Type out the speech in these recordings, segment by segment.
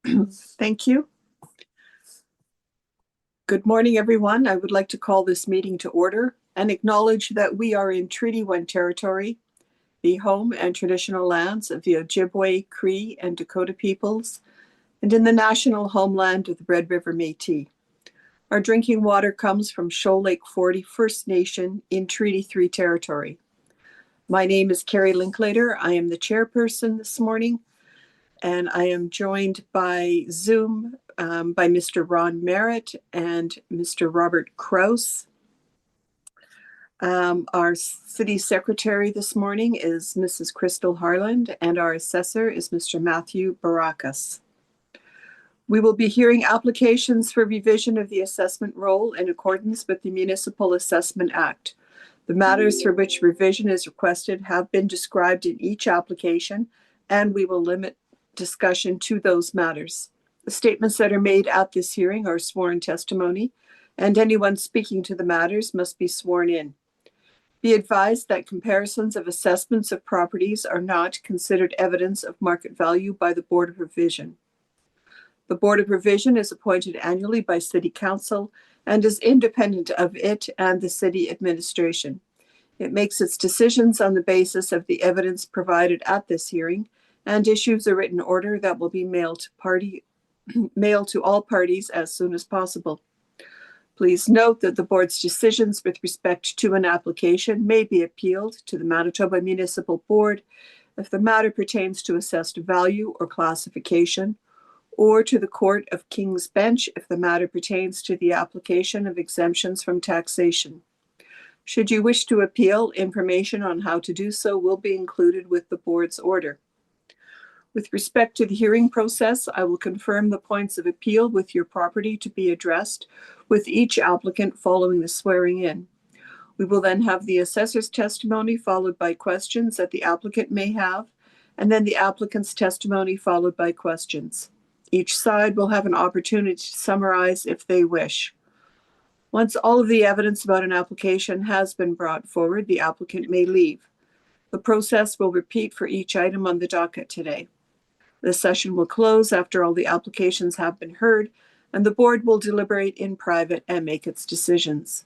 Thank you. Good morning, everyone. I would like to call this meeting to order and acknowledge that we are in Treaty 1 territory, the home and traditional lands of the Ojibwe, Cree, and Dakota peoples, and in the national homeland of the Red River Métis. Our drinking water comes from Shoal Lake 40 First Nation in Treaty 3 territory. My name is Carrie Linklater. I am the chairperson this morning, and I am joined by Zoom by Mr. Ron Merritt and Mr. Robert Krause. Our city secretary this morning is Mrs. Crystal Harland, and our assessor is Mr. Matthew Barakas. We will be hearing applications for revision of the assessment roll in accordance with the Municipal Assessment Act. The matters for which revision is requested have been described in each application, and we will limit discussion to those matters. The statements that are made at this hearing are sworn testimony, and anyone speaking to the matters must be sworn in. Be advised that comparisons of assessments of properties are not considered evidence of market value by the Board of Revision. The Board of Revision is appointed annually by City Council and is independent of it and the City Administration. It makes its decisions on the basis of the evidence provided at this hearing and issues a written order that will be mailed to all parties as soon as possible. Please note that the board's decisions with respect to an application may be appealed to the Manitoba Municipal Board if the matter pertains to assessed value or classification, or to the Court of King's Bench if the matter pertains to the application of exemptions from taxation. Should you wish to appeal, information on how to do so will be included with the board's order. With respect to the hearing process, I will confirm the points of appeal with your property to be addressed with each applicant following the swearing in. We will then have the assessor's testimony followed by questions that the applicant may have, and then the applicant's testimony followed by questions. Each side will have an opportunity to summarize if they wish. Once all of the evidence about an application has been brought forward, the applicant may leave. The process will repeat for each item on the docket today. The session will close after all the applications have been heard, and the board will deliberate in private and make its decisions.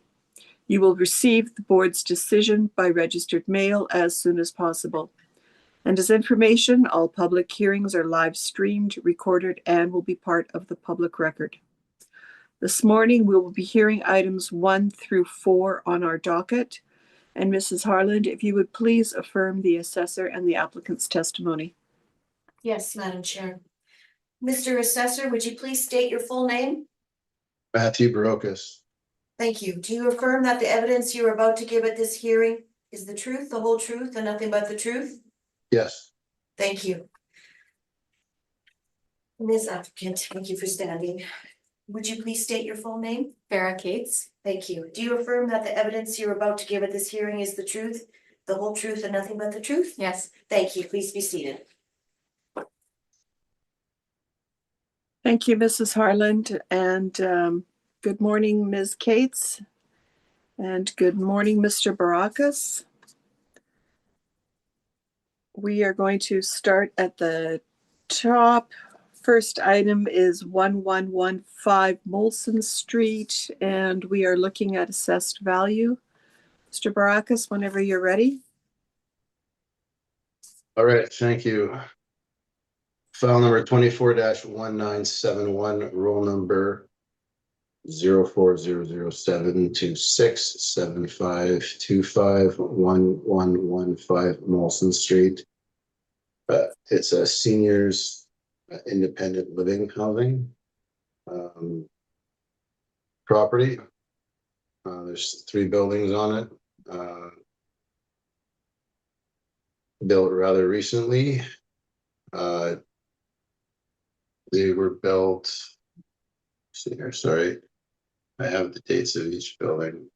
You will receive the board's decision by registered mail as soon as possible. And as information, all public hearings are live streamed, recorded, and will be part of the public record. This morning, we will be hearing items 1 through 4 on our docket. And Mrs. Harland, if you would please affirm the assessor and the applicant's testimony. Yes, Madam Chair. Mr. Assessor, would you please state your full name? Matthew Barakas. Thank you. Do you affirm that the evidence you are about to give at this hearing is the truth, the whole truth, and nothing but the truth? Yes. Thank you. Ms. Applicant, thank you for standing. Would you please state your full name? Farah Cates. Thank you. Do you affirm that the evidence you're about to give at this hearing is the truth, the whole truth, and nothing but the truth? Yes. Thank you. Please be seated. Thank you, Mrs. Harland, and good morning, Ms. Cates, and good morning, Mr. Barakas. We are going to start at the top. First item is 1115 Molson Street, and we are looking at assessed value. Mr. Barakas, whenever you're ready. All right, thank you. File number 24-1971, roll number 04007675251115 Molson Street. It's a seniors independent living housing property. There's 3 buildings on it. Built rather recently. They were built, see here, sorry, I have the dates of each building.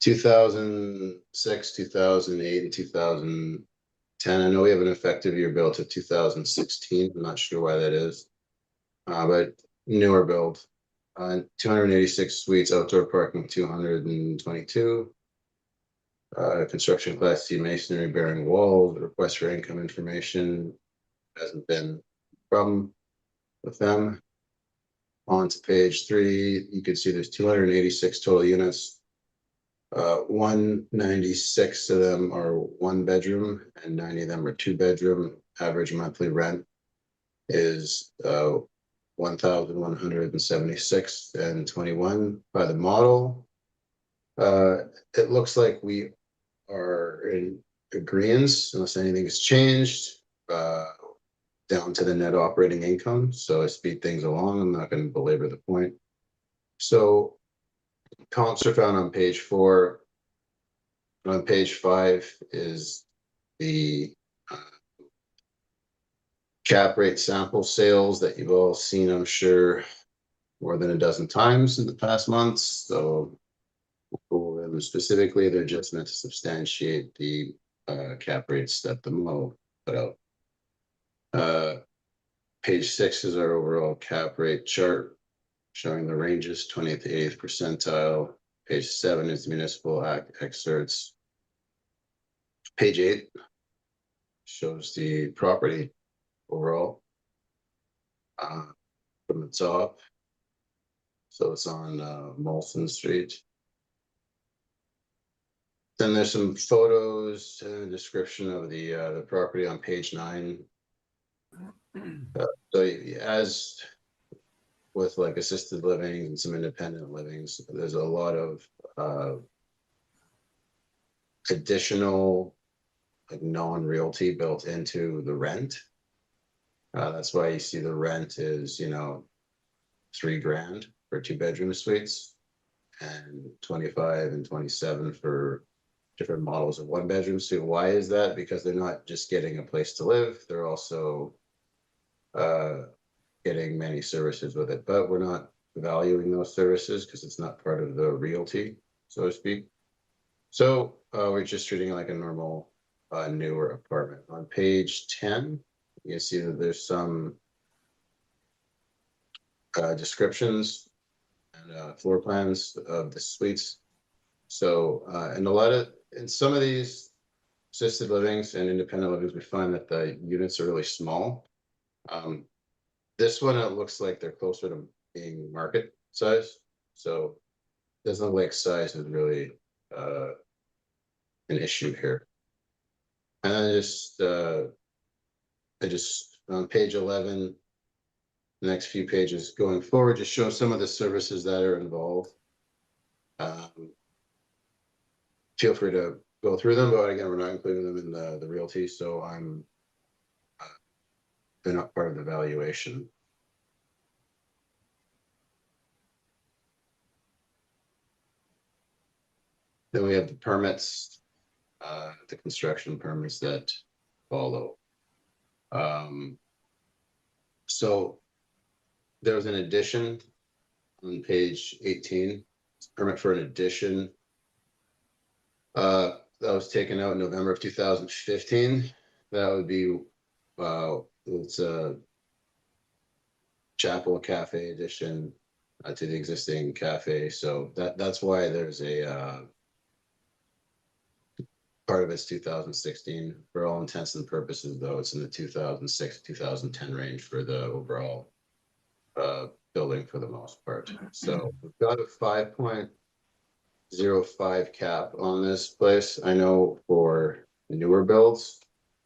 (2006), 2008, and 2010. I know we have an effective year built of 2016. I'm not sure why that is, but newer build. 286 suites, outdoor parking 222. Construction Class C masonry bearing walls, request for income information hasn't been a problem with them. On to page 3, you can see there's 286 total units. 196 of them are 1 bedroom and 90 of them are 2 bedroom. Average monthly rent is 1,176.21 by the model. It looks like we are in agreement unless anything has changed down to the net operating income. So I speed things along. I'm not going to belabor the point. So comps are found on page 4. On page 5 is the cap rate sample sales that you've all seen, I'm sure, more than a dozen times in the past months. So for them specifically, they're just meant to substantiate the cap rates that the model put out. Page 6 is our overall cap rate chart showing the ranges 20th to 80th percentile. Page 7 is the municipal excerpts. Page 8 shows the property overall from the top. So it's on Molson Street. Then there's some photos and a description of the property on page 9. So as with like assisted living and some independent livings, there's a lot of additional like non-realty built into the rent. That's why you see the rent is, you know, $3,000 for 2-bedroom suites and 25 and 27 for different models of 1-bedroom suite. Why is that? Because they're not just getting a place to live, they're also getting many services with it, but we're not valuing those services because it's not part of the realty, so to speak. So we're just treating it like a normal newer apartment. On page 10, you see that there's some descriptions and floor plans of the suites. So in some of these assisted livings and independent livings, we find that the units are really small. This one, it looks like they're closer to being market size. So it doesn't look like size is really an issue here. And then I just on page 11, the next few pages going forward, just show some of the services that are involved. Feel free to go through them, but again, we're not including them in the realty, so they're not part of the valuation. Then we have the permits, the construction permits that follow. So there was an addition on page 18, permit for an addition. That was taken out in November of 2015. That would be, it's a chapel cafe addition to the existing cafe. So that's why there's a part of it's 2016. For all intents and purposes, though, it's in the 2006, 2010 range for the overall building for the most part. So we've got a 5.05 cap on this place. I know for newer builds,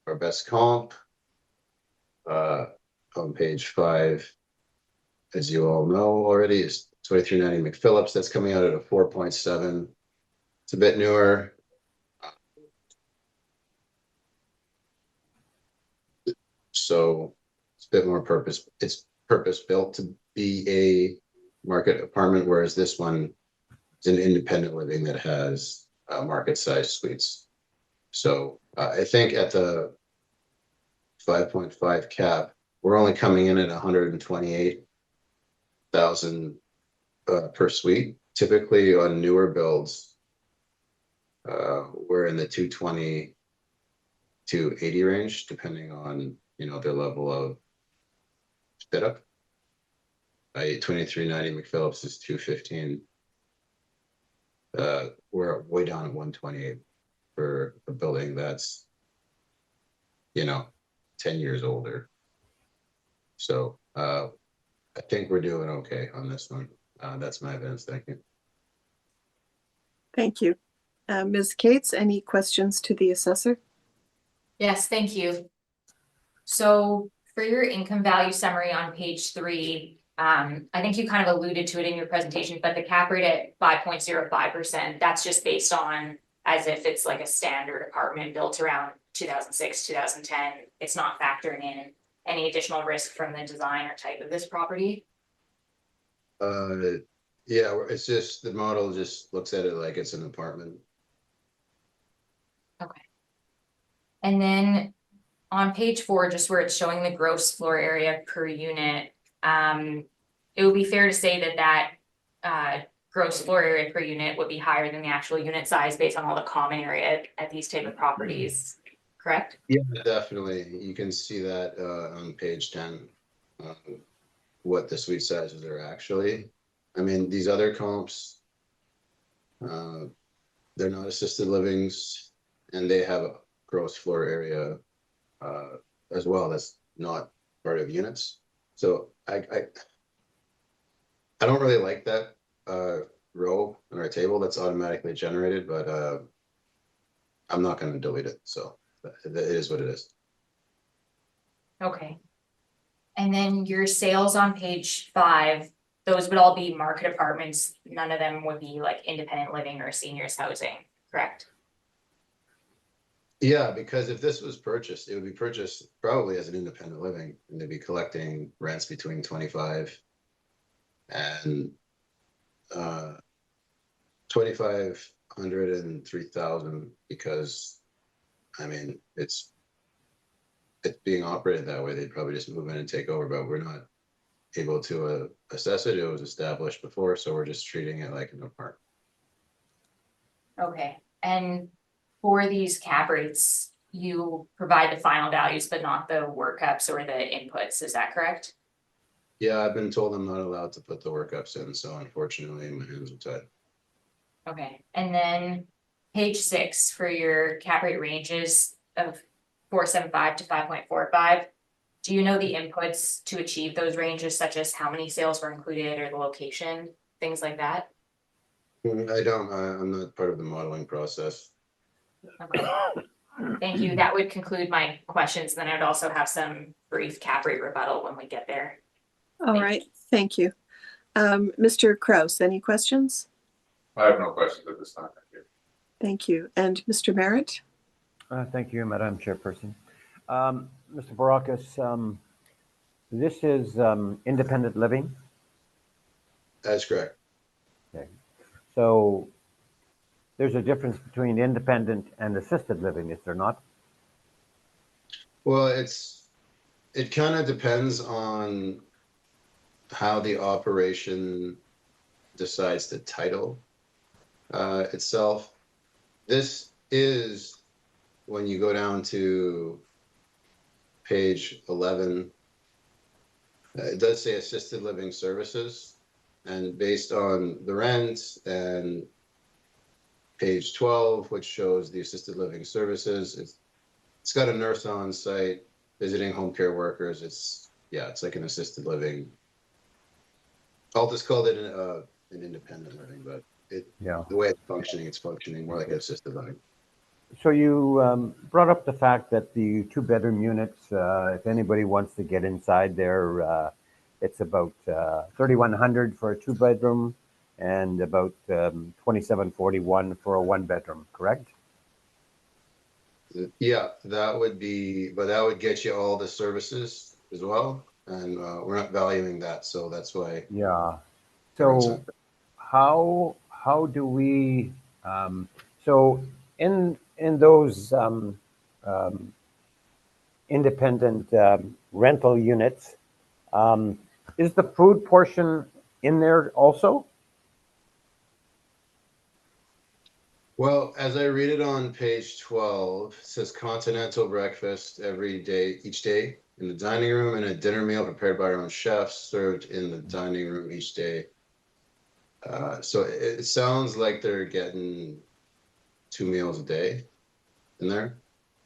our best comp on page 5, as you all know already, is 2390 McPhillips. That's coming out at a 4.7. It's a bit newer. So it's a bit more it's purpose built to be a market apartment, whereas this one is an independent living that has market size suites. So I think at the 5.5 cap, we're only coming in at 128,000 per suite. Typically on newer builds, we're in the 220 to 80 range, depending on, you know, their level of fit up. 2390 McPhillips is 215. We're way down at 128. for a building that's, you know, 10 years older. So I think we're doing okay on this one. That's my evidence. Thank you. Thank you. Ms. Cates, any questions to the assessor? Yes, thank you. So for your income value summary on page 3, I think you kind of alluded to it in your presentation, but the cap rate at 5.05%, that's just based on as if it's like a standard apartment built around 2006, 2010. It's not factoring in any additional risk from the design or type of this property. Yeah, it's just the model just looks at it like it's an apartment. Okay. And then on page 4, just where it's showing the gross floor area per unit, it would be fair to say that gross floor area per unit would be higher than the actual unit size based on all the common area at these type of properties, correct? Yeah, definitely. You can see that on page 10, what the suite sizes are actually. I mean, these other comps, they're not assisted livings, and they have a gross floor area as well that's not part of units. So I don't really like that row on our table that's automatically generated, but I'm not going to delete it. So it is what it is. Okay. And then your sales on page 5, those would all be market apartments. None of them would be like independent living or seniors housing, correct? Yeah, because if this was purchased, it would be purchased probably as an independent living, and they'd be collecting rents between 25 and 2,500 and 3,000, because I mean it's being operated that way. They'd probably just move in and take over, but we're not able to assess it. It was established before, so we're just treating it like an apartment. Okay, and for these cap rates, you provide the final values, but not the workups or the inputs, is that correct? Yeah, I've been told I'm not allowed to put the workups in, so unfortunately my hands are tied. Okay, and then page 6 for your cap rate ranges of 4.75 to 5.45. Do you know the inputs to achieve those ranges, such as how many sales were included or the location, things like that? I don't, I'm not part of the modeling process. Okay. Thank you. That would conclude my questions. Then I'd also have some brief cap rate rebuttal when we get there. All right, thank you. Mr. Kraus, any questions? I have no questions at this time. Thank you. Thank you. And Mr. Merritt? Thank you, Madam Chairperson. Mr. Barakas, this is independent living. That's correct. Okay. So there's a difference between independent and assisted living, is there not? Well, it kind of depends on how the operation decides the title itself. This is, when you go down to page 11, it does say assisted living services, and based on the rent, and page 12, which shows the assisted living services, it's got a nurse on site visiting home care workers. It's like an assisted living. I'll just call it an independent living, but the way it's functioning more like an assisted living. So you brought up the fact that the 2-bedroom units, if anybody wants to get inside there, it's about $3,100 for a 2-bedroom and about $2,741 for a 1-bedroom, correct? Yeah, that would get you all the services as well, and we're not valuing that, so that's why. Yeah. So how do we so in those independent rental units, is the food portion in there also? Well, as I read it on page 12, it says continental breakfast each day in the dining room, and a dinner meal prepared by our own chefs served in the dining room each day. So it sounds like they're getting 2 meals a day. in there.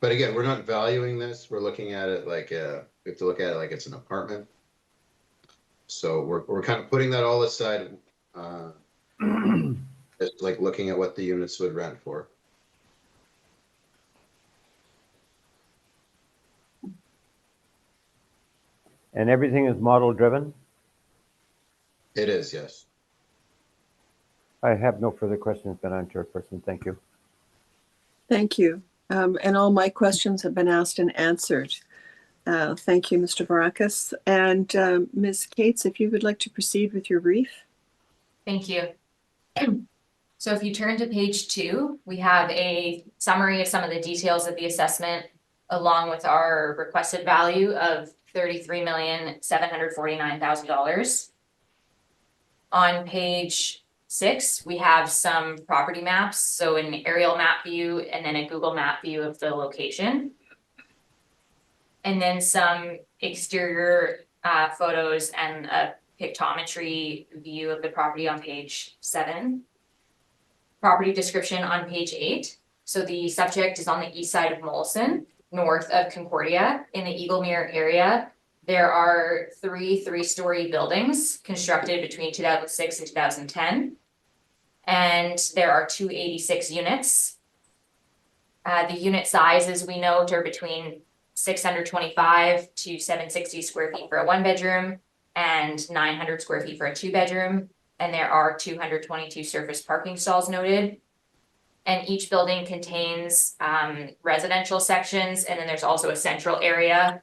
But again, we're not valuing this. We're looking at it like, we have to look at it like it's an apartment. So we're kind of putting that all aside, just like looking at what the units would rent for. And everything is model driven? It is, yes. I have no further questions, Madam Chairperson. Thank you. Thank you. And all my questions have been asked and answered. Thank you, Mr. Barakas. And Ms. Cates, if you would like to proceed with your brief. Thank you. So if you turn to page 2, we have a summary of some of the details of the assessment, along with our requested value of $33,749,000. On page 6, we have some property maps, so an aerial map view and then a Google map view of the location. And then some exterior photos and a pictometry view of the property on page 7. Property description on page 8. So the subject is on the east side of Molson, north of Concordia, in the Eaglemere area. There are 3 3-story buildings constructed between 2006 and 2010. And there are 286 units. The unit sizes we note are between 625 to 760 square feet for a 1-bedroom and 900 square feet for a 2-bedroom. And there are 222 surface parking stalls noted. And each building contains residential sections, and then there's also a central area,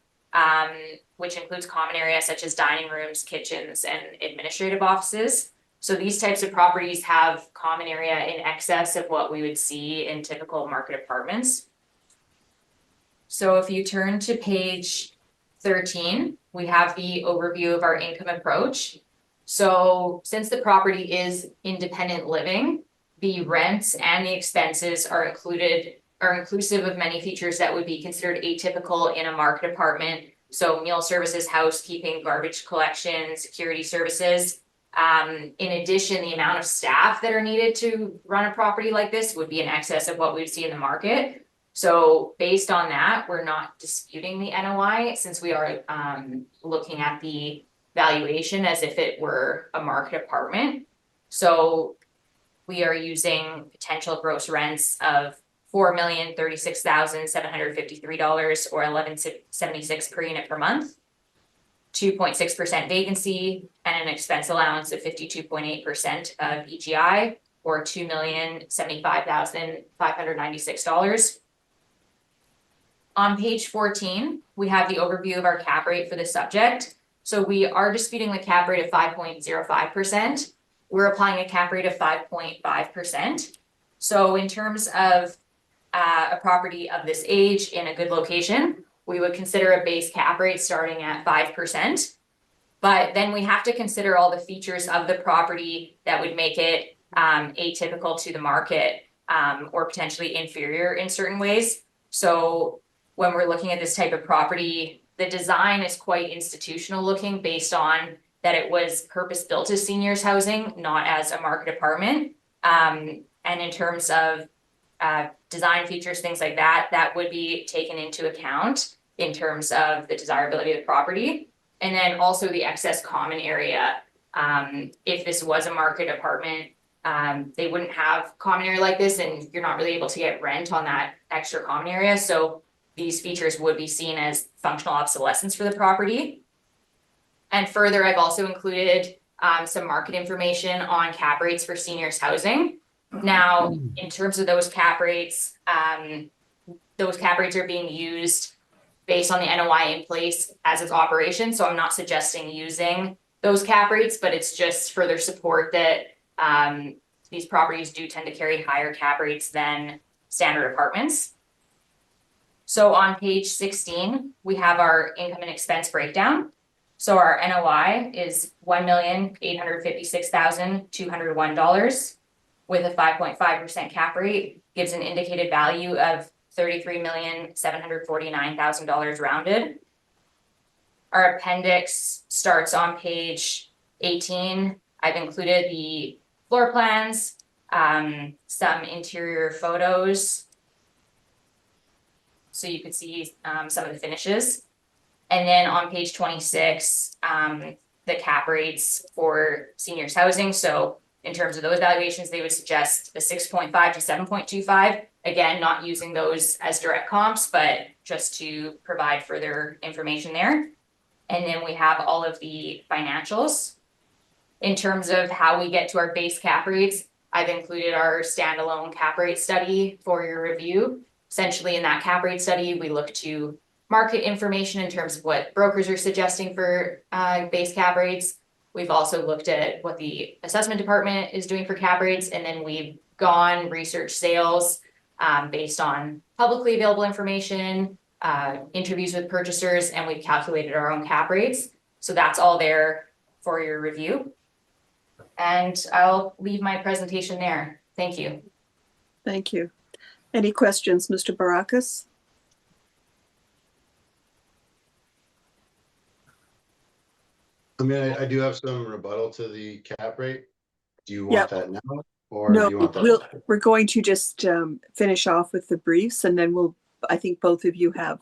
which includes common areas such as dining rooms, kitchens, and administrative offices. So these types of properties have common area in excess of what we would see in typical market apartments. So if you turn to page 13, we have the overview of our income approach. So since the property is independent living, the rents and the expenses are inclusive of many features that would be considered atypical in a market apartment. So meal services, housekeeping, garbage collection, security services. In addition, the amount of staff that are needed to run a property like this would be in excess of what we'd see in the market. So based on that, we're not disputing the NOI since we are looking at the valuation as if it were a market apartment. So we are using potential gross rents of $4,036,753 or $11.76 per unit per month, 2.6% vacancy, and an expense allowance of 52.8% of EGI or $2,075,596. On page 14, we have the overview of our cap rate for the subject. So we are disputing the cap rate of 5.05%. We're applying a cap rate of 5.5%. So in terms of a property of this age in a good location, we would consider a base cap rate starting at 5%. But then we have to consider all the features of the property that would make it atypical to the market or potentially inferior in certain ways. So when we're looking at this type of property, the design is quite institutional looking based on that it was purpose built as seniors housing, not as a market apartment. And in terms of design features, things like that, that would be taken into account in terms of the desirability of the property. And then also the excess common area. If this was a market apartment, they wouldn't have common area like this, and you're not really able to get rent on that extra common area. So these features would be seen as functional obsolescence for the property. And further, I've also included some market information on cap rates for seniors housing. Now, in terms of those cap rates are being used based on the NOI in place as its operation. So I'm not suggesting using those cap rates, but it's just further support that these properties do tend to carry higher cap rates than standard apartments. So on page 16, we have our income and expense breakdown. So our NOI is $1,856,201 with a 5.5% cap rate, gives an indicated value of $33,749,000 rounded. Our appendix starts on page 18. I've included the floor plans, some interior photos. so you could see some of the finishes. And then on page 26, the cap rates for seniors housing. So in terms of those valuations, they would suggest a 6.5 to 7.25. Again, not using those as direct comps, but just to provide further information there. And then we have all of the financials. In terms of how we get to our base cap rates, I've included our standalone cap rate study for your review. Essentially, in that cap rate study, we look to market information in terms of what brokers are suggesting for base cap rates. We've also looked at what the assessment department is doing for cap rates, and then we've gone research sales based on publicly available information, interviews with purchasers, and we've calculated our own cap rates. So that's all there for your review. And I'll leave my presentation there. Thank you. Thank you. Any questions, Mr. Barakas? I mean, I do have some rebuttal to the cap rate. Do you Yep. want that now? Or No, do you want that? we're going to just finish off with the briefs, and then I think both of you have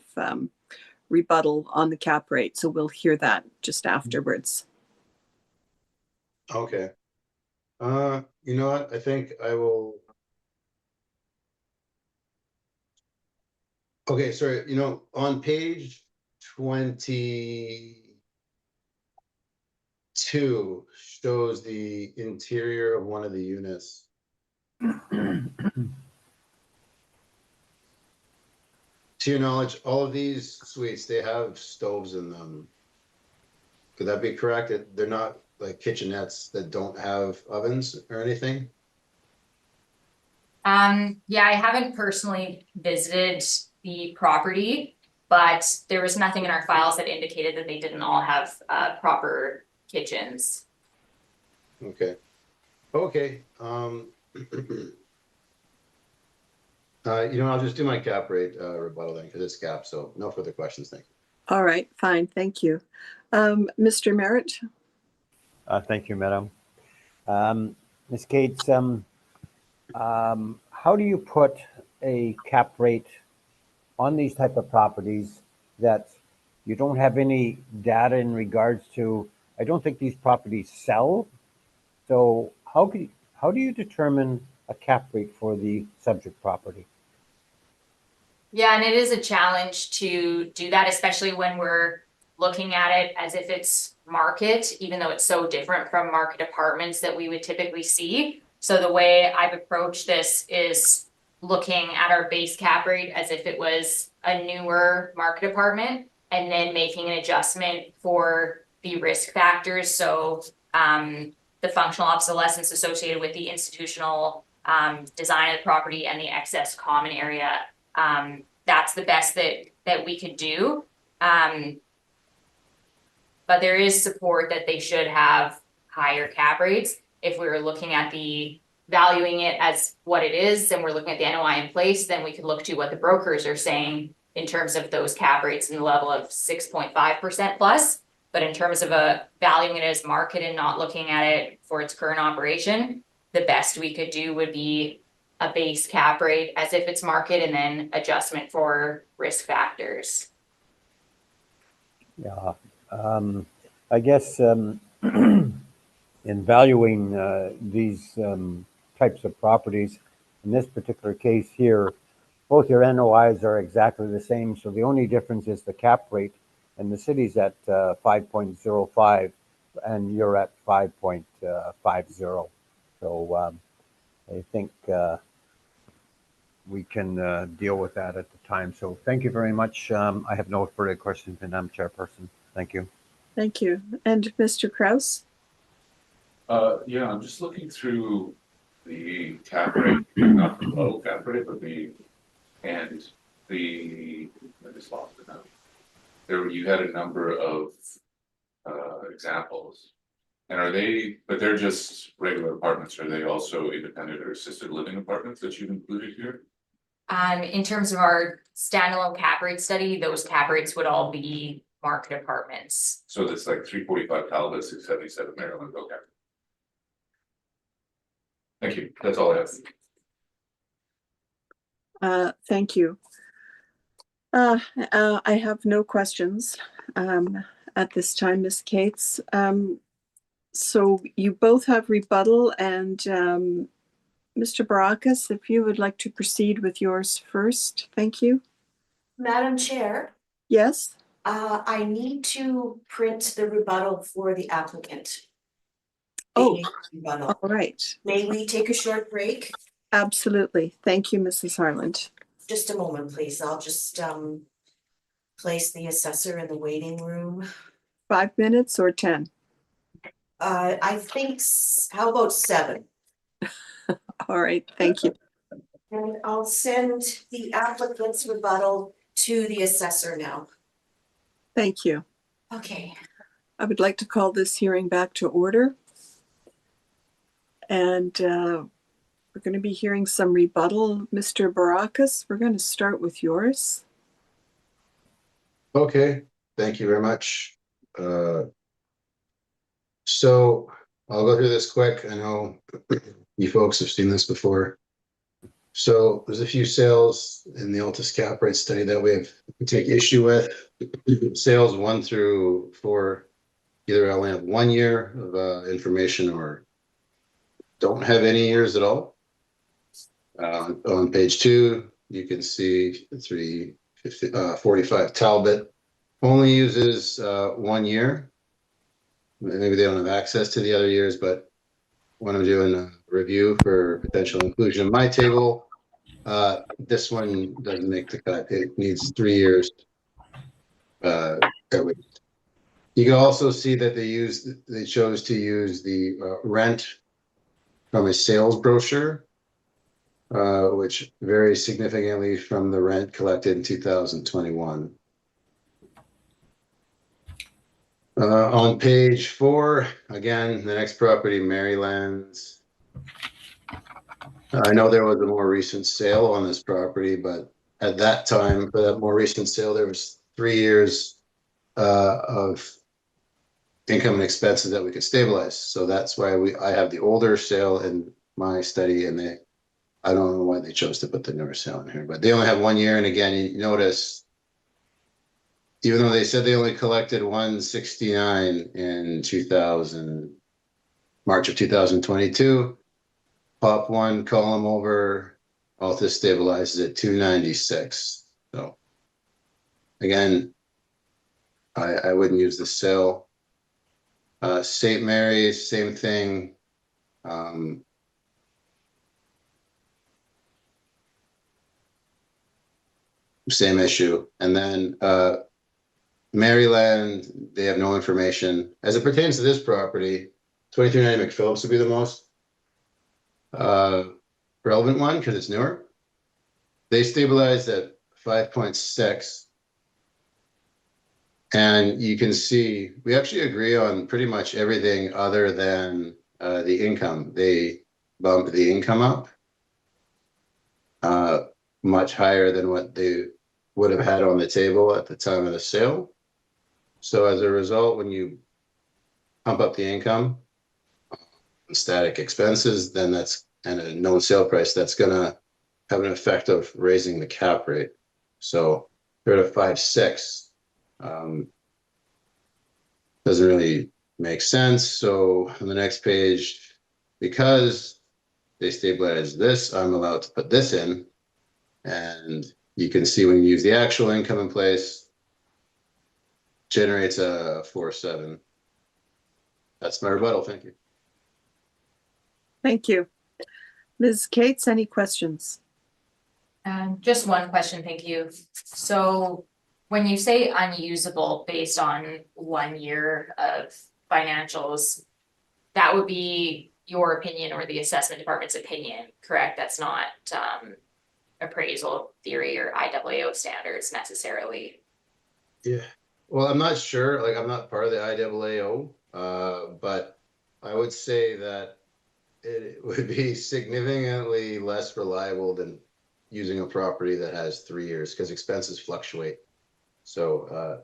rebuttal on the cap rate, so we'll hear that just afterwards. Okay. You know what? I think I will. Okay, sorry, on page 22 shows the interior of one of the units. To your knowledge, all of these suites, they have stoves in them. Could that be correct? They're not like kitchenettes that don't have ovens or anything? Yeah, I haven't personally visited the property, but there was nothing in our files that indicated that they didn't all have proper kitchens. Okay. Okay. I'll just do my cap rate rebuttal then because it's cap, so no further questions. Thank you. All right, fine, thank you. Mr. Merritt? Thank you, Madam. Ms. Cates, how do you put a cap rate on these type of properties that you don't have any data in regards to? I don't think these properties sell. So how do you determine a cap rate for the subject property? Yeah, and it is a challenge to do that, especially when we're looking at it as if it's market, even though it's so different from market apartments that we would typically see. So the way I've approached this is looking at our base cap rate as if it was a newer market apartment, and then making an adjustment for the risk factors. So the functional obsolescence associated with the institutional design of the property and the excess common area. That's the best that we could do. But there is support that they should have higher cap rates. If we were looking at valuing it as what it is, and we're looking at the NOI in place, then we could look to what the brokers are saying in terms of those cap rates in the level of 6.5% plus. But in terms of valuing it as market and not looking at it for its current operation, the best we could do would be a base cap rate as if it's market, and then adjustment for risk factors. Yeah, I guess in valuing these types of properties, in this particular case here, both your NOIs are exactly the same. So the only difference is the cap rate, and the city's at 5.05 and you're at 5.50. So I think we can deal with that at the time. So thank you very much. I have no further questions, Madam Chairperson. Thank you. Thank you. And Mr. Kraus? Yeah, I'm just looking through the cap rate, not the low cap rate, but I just lost it now. You had a number of examples. And but they're just regular apartments. Are they also independent or assisted living apartments that you've included here? In terms of our standalone cap rate study, those cap rates would all be market apartments. So that's like 345 Talbot, 677 Maryland. Okay. Thank you. That's all I have. Thank you. I have no questions at this time, Ms. Cates. So you both have rebuttal, and Mr. Baracus, if you would like to proceed with yours first, thank you. Madam Chair, Yes, I need to print the rebuttal for the applicant. Oh. The rebuttal. all right. May we take a short break? Absolutely. Thank you, Mrs. Harland. Just a moment, please. I'll just place the assessor in the waiting room. 5 minutes or 10? I think, how about 7? All right, thank you. And I'll send the applicant's rebuttal to the assessor now. Thank you. Okay. I would like to call this hearing back to order. And we're going to be hearing some rebuttal. Mr. Baracus, we're going to start with yours. Okay, thank you very much. So I'll go through this quick. I know you folks have seen this before. So there's a few sales in the Altus cap rate study that we take issue with. Sales 1 through 4 either only have 1 year of information or don't have any years at all. On page 2, you can see 345 Talbot only uses 1 year. Maybe they don't have access to the other years, but when I'm doing a review for potential inclusion in my table, this one doesn't make the cut. It needs 3 years. You can also see that they chose to use the rent from a sales brochure, which varies significantly from the rent collected in 2021. On page 4, again, the next property, Maryland's. I know there was a more recent sale on this property, but at that time, for that more recent sale, there was 3 years of income and expenses that we could stabilize. So that's why I have the older sale in my study, and I don't know why they chose to put the newer sale in here, but they only have 1 year. And again, you notice, even though they said they only collected 169 in March of 2022, pop 1 column over, Altus stabilizes at 296. So again, I wouldn't use the sale. St. Mary's, same thing. Same issue. And then Maryland, they have no information. As it pertains to this property, 2390 McPhillips would be the most relevant one because it's newer. They stabilized at 5.6. And you can see, we actually agree on pretty much everything other than the income. They bumped the income up much higher than what they would have had on the table at the time of the sale. So as a result, when you pump up the income, static expenses, then that's, and a known sale price, that's gonna have an effect of raising the cap rate. So they're at a 5.6. Doesn't really make sense. So on the next page, because they stabilize this, I'm allowed to put this in. And you can see when you use the actual income in place, generates a 4.7. That's my rebuttal. Thank you. Thank you. Ms. Cates, any questions? Just one question, thank you. So when you say unusable based on 1 year of financials, that would be your opinion or the assessment department's opinion, correct? That's not appraisal theory or IAAO standards necessarily. Yeah. Well, I'm not sure. Like, I'm not part of the IAAO, but I would say that it would be significantly less reliable than using a property that has 3 years because expenses fluctuate. So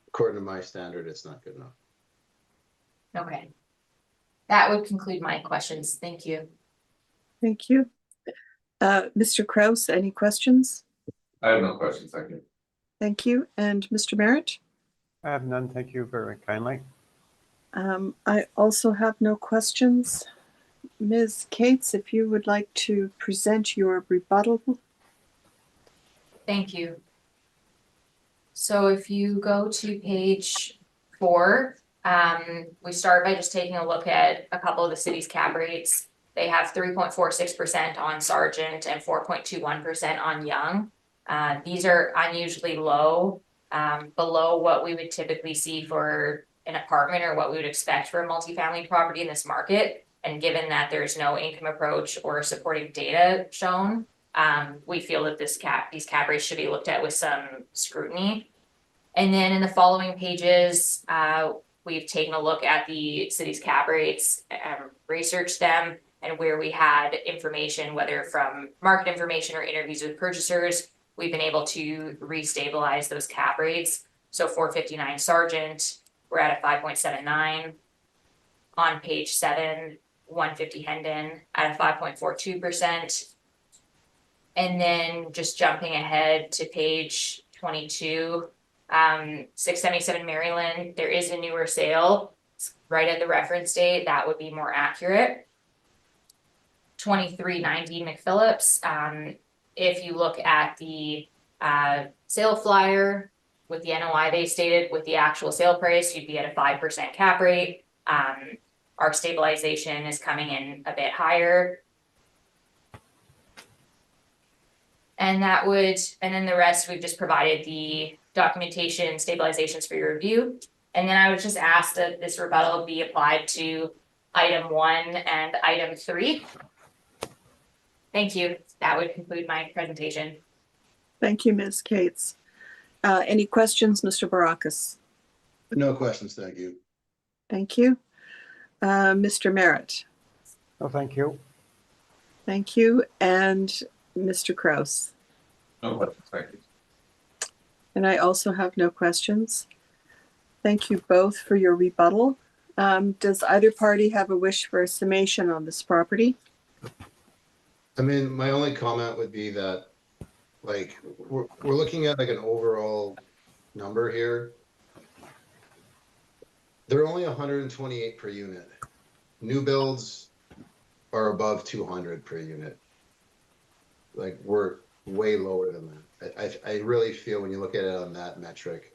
according to my standard, it's not good enough. Okay. That would conclude my questions. Thank you. Thank you. Mr. Kraus, any questions? I have no questions, thank you. Thank you. And Mr. Merritt? I have none. Thank you very kindly. I also have no questions. Ms. Cates, if you would like to present your rebuttal. Thank you. So if you go to page 4, we start by just taking a look at a couple of the city's cap rates. They have 3.46% on Sargent and 4.21% on Young. These are unusually low, below what we would typically see for an apartment or what we would expect for a multifamily property in this market. And given that there's no income approach or supporting data shown, we feel that these cap rates should be looked at with some scrutiny. And then in the following pages, we've taken a look at the city's cap rates, researched them, and where we had information, whether from market information or interviews with purchasers, we've been able to restabilize those cap rates. So 459 Sargent, we're at a 5.79. On page 7, 150 Hendon at a 5.42%. And then just jumping ahead to page 22, 677 Maryland, there is a newer sale. It's right at the reference date. That would be more accurate. 2390 McPhillips. If you look at the sale flyer with the NOI they stated with the actual sale price, you'd be at a 5% cap rate. Our stabilization is coming in a bit higher. And then the rest, we've just provided the documentation stabilizations for your review. And then I would just ask that this rebuttal be applied to item 1 and item 3. Thank you. That would conclude my presentation. Thank you, Ms. Cates. Any questions, Mr. Barakas? No questions, thank you. Thank you. Mr. Merritt? Oh, thank you. Thank you. And Mr. Kraus? No questions, thank you. And I also have no questions. Thank you both for your rebuttal. Does either party have a wish for a summation on this property? I mean, my only comment would be that, like, we're looking at like an overall number here. They're only 128 per unit. New builds are above 200 per unit. Like, we're way lower than that. I really feel when you look at it on that metric,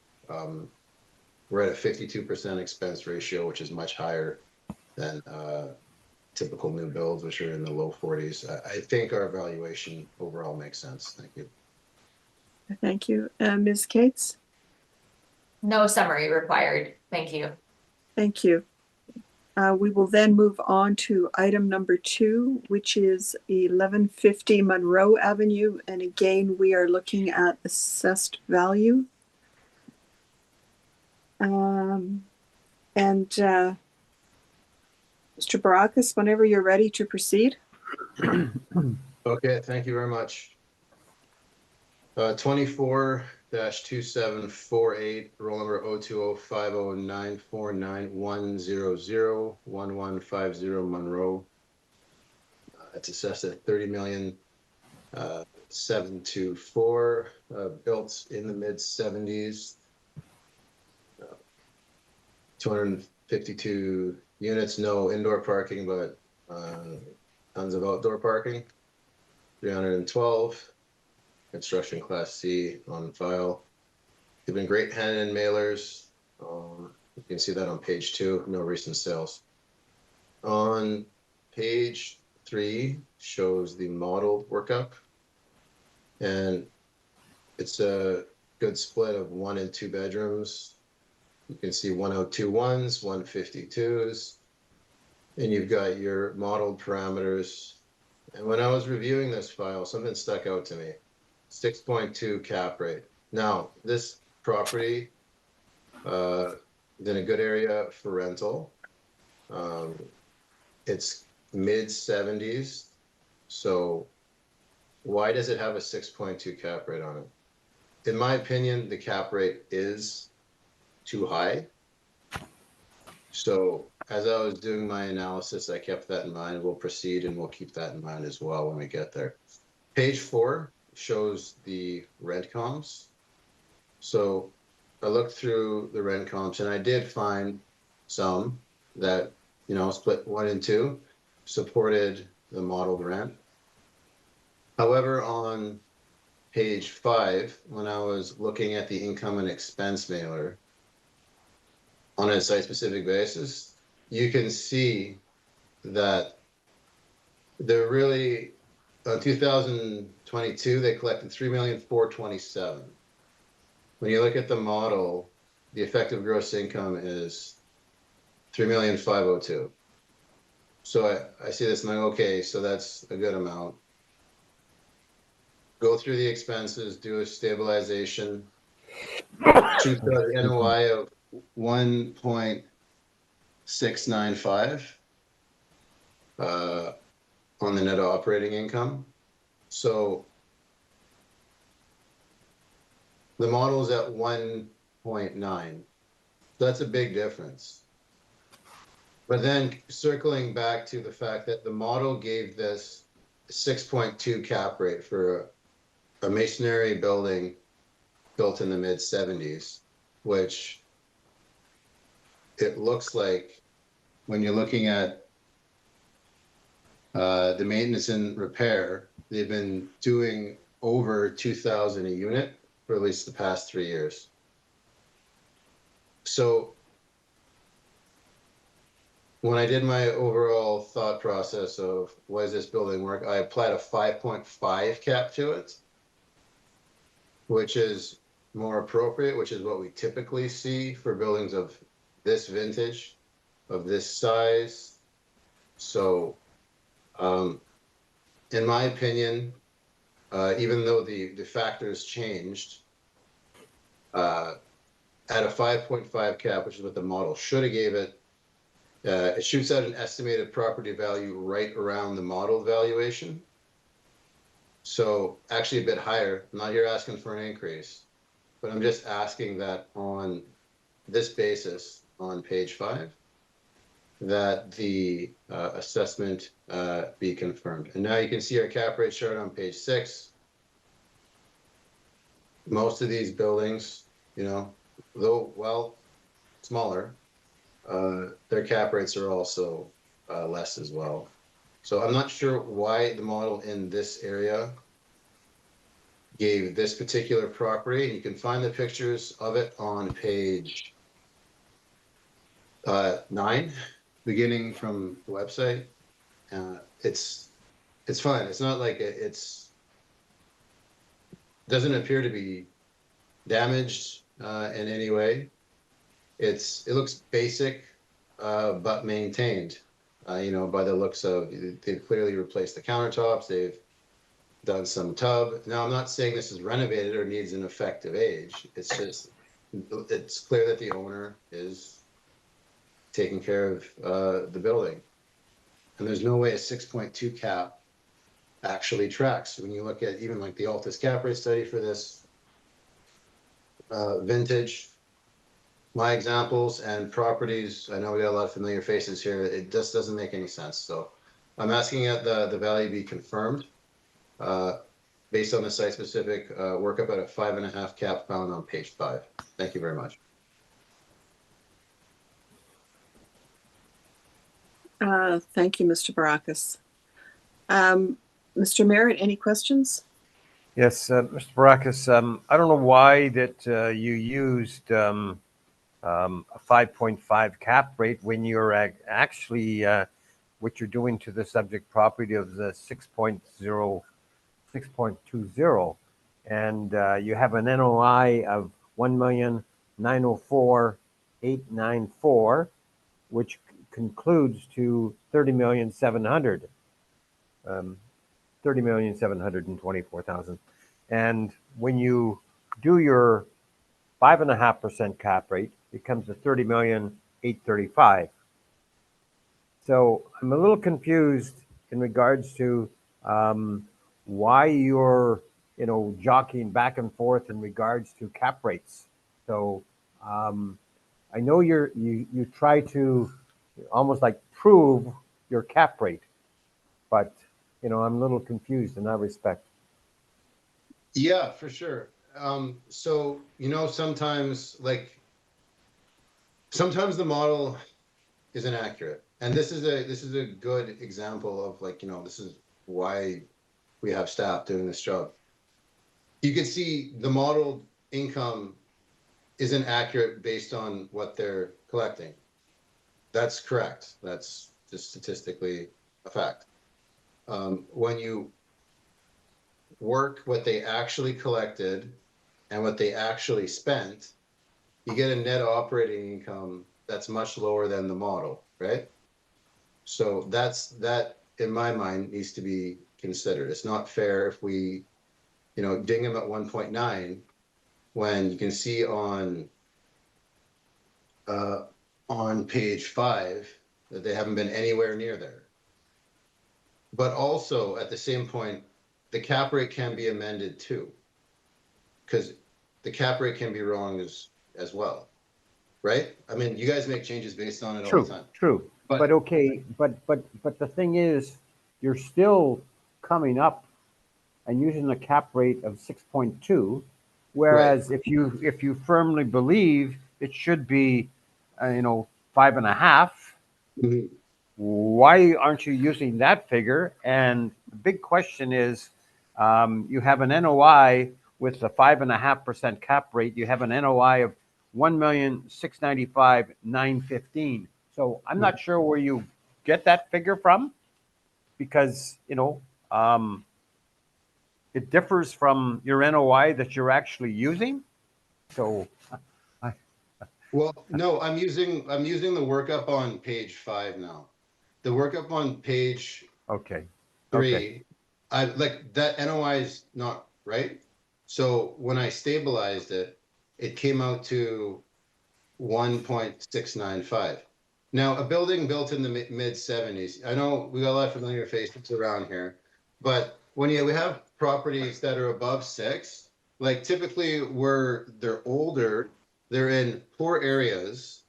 we're at a 52% expense ratio, which is much higher than typical new builds, which are in the low 40s. I think our evaluation overall makes sense. Thank you. Thank you. Ms. Cates? No summary required. Thank you. Thank you. We will then move on to item number 2, which is 1150 Monroe Avenue. And again, we are looking at assessed value. Mr. Barakas, whenever you're ready to proceed. Okay, thank you very much. 24-2748, roll number 020509491001150 Monroe. It's assessed at $30,724,000, built in the mid 70s. 252 units, no indoor parking, but tons of outdoor parking. 312. Construction Class C on file. They've been great hand-in mailers. You can see that on page 2, no recent sales. On page 3 shows the modeled workup. And it's a good split of 1 and 2 bedrooms. You can see 102.1s, 152s, and you've got your modeled parameters. And when I was reviewing this file, something stuck out to me. 6.2 cap rate. Now, this property is in a good area for rental. It's mid 70s. So why does it have a 6.2 cap rate on it? In my opinion, the cap rate is too high. So as I was doing my analysis, I kept that in mind. We'll proceed and we'll keep that in mind as well when we get there. Page 4 shows the rent comps. So I looked through the rent comps and I did find some that, split 1 and 2, supported the modeled rent. However, on page 5, when I was looking at the income and expense mailer on a site-specific basis, you can see that they're really, 2022, they collected 3,427,000. When you look at the model, the effective gross income is 3,502,000. So I see this and I'm like, okay, so that's a good amount. Go through the expenses, do a stabilization, choose the NOI of 1.695 on the net operating income. So the model is at 1.9. That's a big difference. But then circling back to the fact that the model gave this 6.2 cap rate for a masonry building built in the mid-70s, which it looks like when you're looking at the maintenance and repair, they've been doing over 2,000 a unit for at least the past 3 years. So when I did my overall thought process of what does this building work, I applied a 5.5 cap to it, which is more appropriate, which is what we typically see for buildings of this vintage, of this size. So in my opinion, even though the factors changed, at a 5.5 cap, which is what the model should have gave it, it shoots out an estimated property value right around the model valuation. So actually a bit higher. I'm not here asking for an increase, but I'm just asking that on this basis on page 5, that the assessment be confirmed. And now you can see our cap rate chart on page 6. Most of these buildings, though, well, smaller, their cap rates are also less as well. So I'm not sure why the model in this area gave this particular property. And you can find the pictures of it on page 9, beginning from the website. It's fine. It's not like it's doesn't appear to be damaged in any way. It looks basic, but maintained. By the looks of, they've clearly replaced the countertops. They've done some tub. Now, I'm not saying this is renovated or needs an effective age. It's just, it's clear that the owner is taking care of the building. And there's no way a 6.2 cap actually tracks. When you look at even like the Altus cap rate study for this vintage, my examples and properties, I know we got a lot of familiar faces here. It just doesn't make any sense. So I'm asking that the value be confirmed based on the site-specific workup at a 5.5 cap found on page 5. Thank you very much. Thank you, Mr. Barakas. Mr. Merritt, any questions? Yes, Mr. Barakas, I don't know why that you used a 5.5 cap rate when you're actually what you're doing to the subject property of the 6.20, and you have an NOI of 1,904,894, which concludes to 30,700,000. 30,724,000. And when you do your 5.5% cap rate, it comes to 30,835,000. So I'm a little confused in regards to why you're jockeying back and forth in regards to cap rates. So I know you try to almost like prove your cap rate, but I'm a little confused in that respect. Yeah, for sure. So, sometimes sometimes the model is inaccurate. And this is a good example of this is why we have staff doing this job. You can see the modeled income isn't accurate based on what they're collecting. That's correct. That's just statistically a fact. When you work what they actually collected and what they actually spent, you get a net operating income that's much lower than the model, right? So that in my mind needs to be considered. It's not fair if we, ding them at 1.9 when you can see on page 5 that they haven't been anywhere near there. But also at the same point, the cap rate can be amended too, because the cap rate can be wrong as well, right? I mean, you guys make changes based on it all the True, time. true. But- But okay, but the thing is, you're still coming up and using a cap rate of 6.2, whereas if you firmly believe it should be, 5.5, Mhm. why aren't you using that figure? And the big question is, you have an NOI with a 5.5% cap rate. You have an NOI of 1,695,915. So I'm not sure where you get that figure from, because it differs from your NOI that you're actually using. So Well, no, I'm using the workup on page 5 now. The workup on page okay, 3, I like that NOI is not right. So when I stabilized it, it came out to 1.695. Now, a building built in the mid 70s, I know we got a lot of familiar faces around here, but when we have properties that are above 6, like typically they're older, they're in poor areas.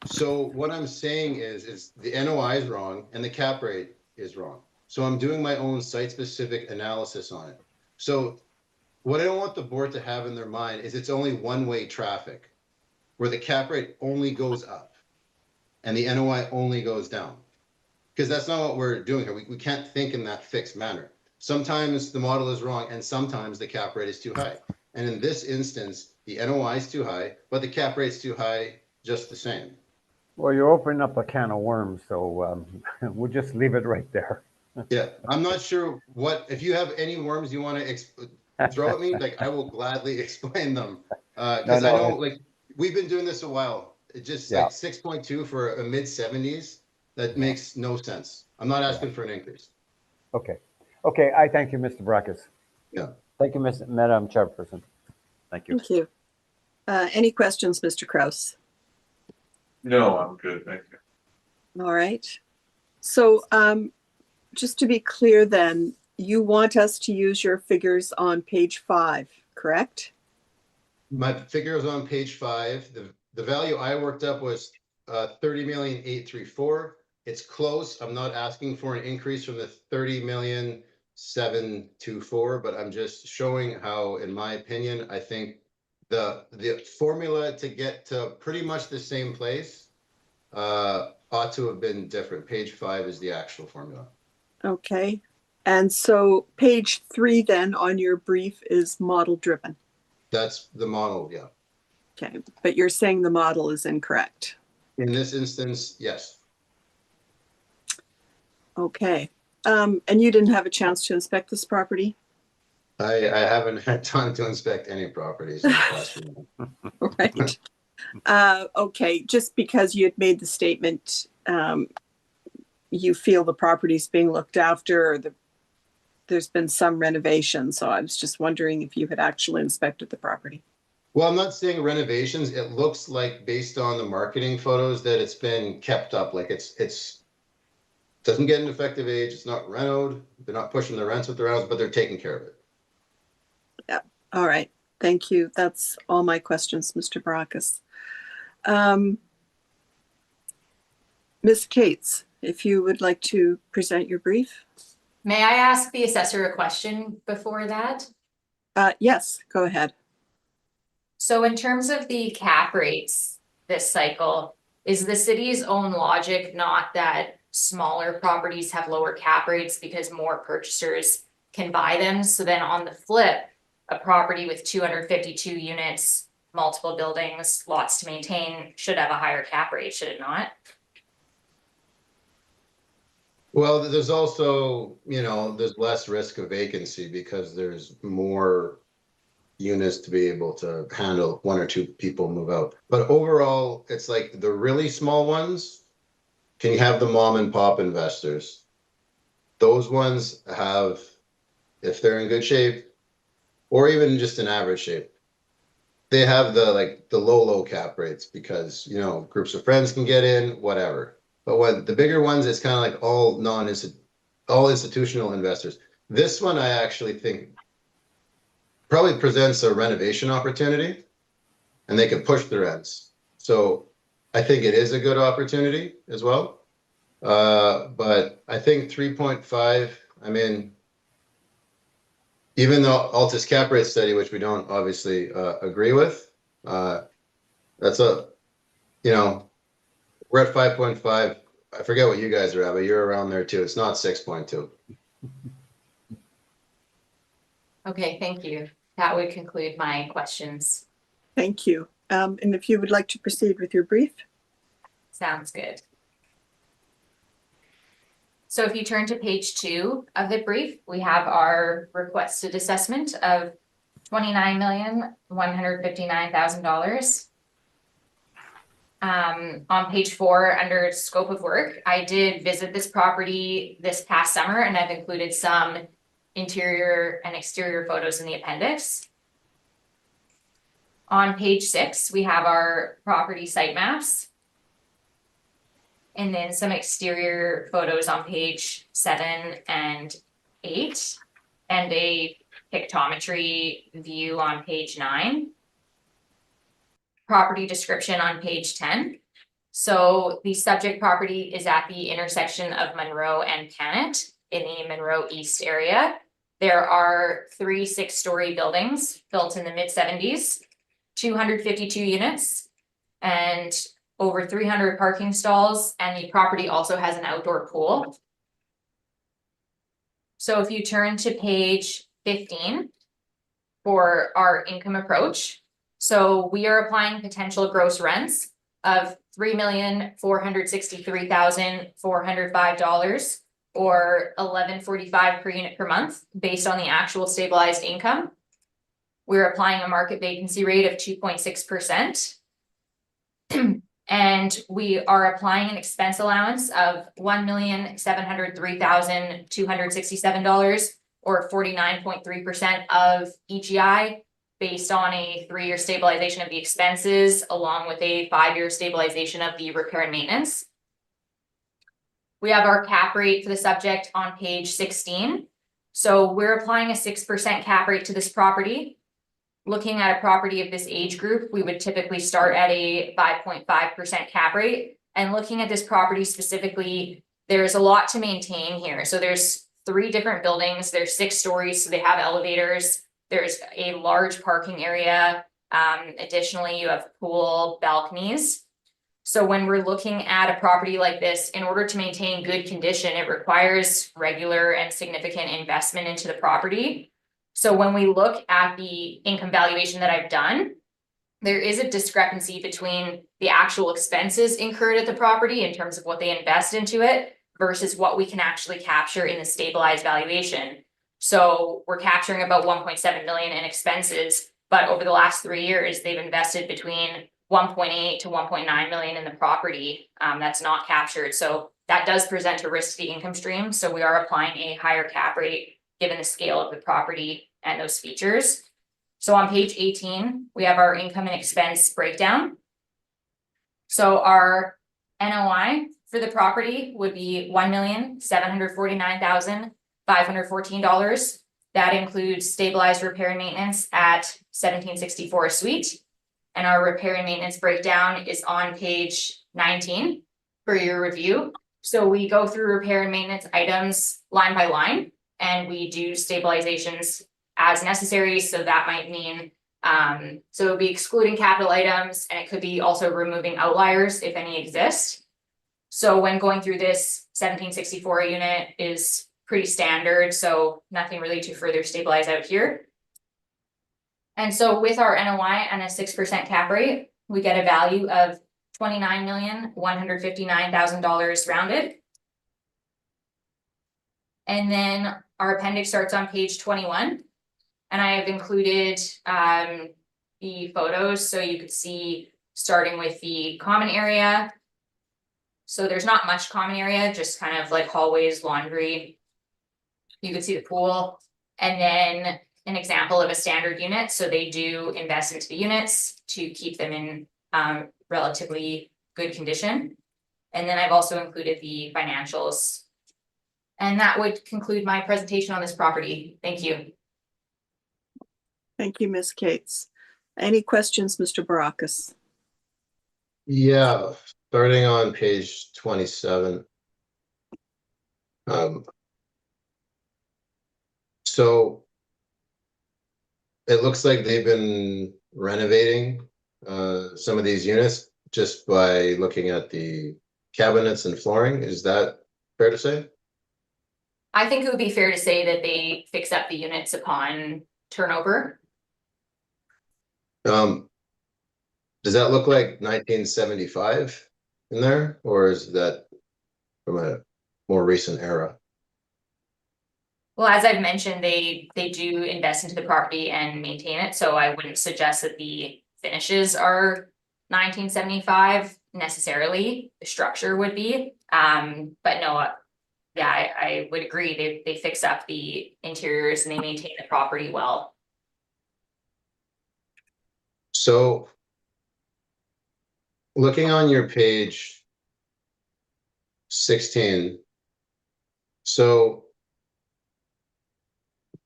So what I'm saying is the NOI is wrong and the cap rate is wrong. So I'm doing my own site-specific analysis on it. So what I don't want the board to have in their mind is it's only one-way traffic, where the cap rate only goes up and the NOI only goes down. Because that's not what we're doing here. We can't think in that fixed manner. Sometimes the model is wrong and sometimes the cap rate is too high. And in this instance, the NOI is too high, but the cap rate's too high just the same. well, you're opening up a can of worms, so we'll just leave it right there. Yeah, I'm not sure if you have any worms you want to throw at me, like I will gladly explain them. Because I know we've been doing this a while. It just like 6.2 for a mid 70s, that makes no sense. I'm not asking for an increase. Okay, I thank you, Mr. Brackus. Yeah. Thank you, Madam Chairperson. Thank you. Thank you. Any questions, Mr. Kraus? No, I'm good, thank you. All right. So just to be clear then, you want us to use your figures on page 5, correct? My figure is on page 5. The value I worked up was 30,834,000. It's close. I'm not asking for an increase from the 30,724,000, but I'm just showing how, in my opinion, I think the formula to get to pretty much the same place ought to have been different. Page 5 is the actual formula. Okay. And so page 3 then on your brief is model driven. That's the model, yeah. Okay. But you're saying the model is incorrect. In this instance, yes. Okay. And you didn't have a chance to inspect this property? I haven't had time to inspect any properties in the past few months. Right. Okay. Just because you had made the statement, you feel the property's being looked after, or there's been some renovation. So I was just wondering if you had actually inspected the property. Well, I'm not saying renovations. It looks like, based on the marketing photos, that it's been kept up. Like it's doesn't get an effective age. It's not renoed. They're not pushing the rents with their house, but they're taking care of it. Yeah. All right. Thank you. That's all my questions, Mr. Baracus. Ms. Cates, if you would like to present your brief. May I ask the assessor a question before that? Yes, go ahead. So in terms of the cap rates this cycle, is the city's own logic not that smaller properties have lower cap rates because more purchasers can buy them? So then on the flip, a property with 252 units, multiple buildings, lots to maintain should have a higher cap rate, should it not? Well, there's also, there's less risk of vacancy because there's more units to be able to handle one or two people move out. But overall, it's like the really small ones, can you have the mom and pop investors? Those ones have, if they're in good shape, or even just in average shape, they have the low cap rates because, groups of friends can get in, whatever. But when the bigger ones, it's kind of like all institutional investors. This one, I actually think probably presents a renovation opportunity and they can push the rents. So I think it is a good opportunity as well. But I think 3.5, I mean, even though Altus cap rate study, which we don't obviously agree with, that's we're at 5.5. I forget what you guys are at, but you're around there too. It's not 6.2. Okay, thank you. That would conclude my questions. Thank you. And if you would like to proceed with your brief. Sounds good. So if you turn to page 2 of the brief, we have our requested assessment of $29,159,000. On page 4, under scope of work, I did visit this property this past summer, and I've included some interior and exterior photos in the appendix. On page 6, we have our property site maps. And then some exterior photos on page 7 and 8, and a pictometry view on page 9. Property description on page 10. So the subject property is at the intersection of Monroe and Cannet in the Monroe East area. There are 3 6-story buildings built in the mid-70s, 252 units, and over 300 parking stalls, and the property also has an outdoor pool. So if you turn to page 15 for our income approach, so we are applying potential gross rents of $3,463,405 or $11.45 per unit per month based on the actual stabilized income. We're applying a market vacancy rate of 2.6%. And we are applying an expense allowance of $1,703,267 or 49.3% of EGI based on a 3-year stabilization of the expenses along with a 5-year stabilization of the repair and maintenance. We have our cap rate for the subject on page 16. So we're applying a 6% cap rate to this property. Looking at a property of this age group, we would typically start at a 5.5% cap rate. And looking at this property specifically, there's a lot to maintain here. So there's 3 different buildings, there's 6 stories, so they have elevators. There's a large parking area. Additionally, you have pool, balconies. So when we're looking at a property like this, in order to maintain good condition, it requires regular and significant investment into the property. So when we look at the income valuation that I've done, there is a discrepancy between the actual expenses incurred at the property in terms of what they invest into it versus what we can actually capture in the stabilized valuation. So we're capturing about 1.7 million in expenses, but over the last 3 years, they've invested between 1.8 to 1.9 million in the property. That's not captured. So that does present a risk to the income stream. So we are applying a higher cap rate given the scale of the property and those features. So on page 18, we have our income and expense breakdown. So our NOI for the property would be $1,749,514. That includes stabilized repair and maintenance at 1764 a suite. And our repair and maintenance breakdown is on page 19 for your review. So we go through repair and maintenance items line by line, and we do stabilizations as necessary, so that might mean, so it would be excluding capital items, and it could be also removing outliers if any exist. So when going through this, 1764 unit is pretty standard, so nothing really to further stabilize out here. And so with our NOI and a 6% cap rate, we get a value of $29,159,000 rounded. And then our appendix starts on page 21. And I have included the photos so you could see, starting with the common area. So there's not much common area, just kind of like hallways, laundry. You could see the pool, and then an example of a standard unit. So they do invest into the units to keep them in relatively good condition. And then I've also included the financials. And that would conclude my presentation on this property. Thank you. Thank you, Ms. Cates. Any questions, Mr. Barakas? Yeah, starting on page 27. So it looks like they've been renovating some of these units just by looking at the cabinets and flooring. Is that fair to say? I think it would be fair to say that they fix up the units upon turnover. Does that look like 1975 in there, or is that from a more recent era? Well, as I've mentioned, they do invest into the property and maintain it, so I wouldn't suggest that the finishes are 1975 necessarily. The structure would be, but no, yeah, I would agree. They fix up the interiors and they maintain the property well. So looking on your page 16, so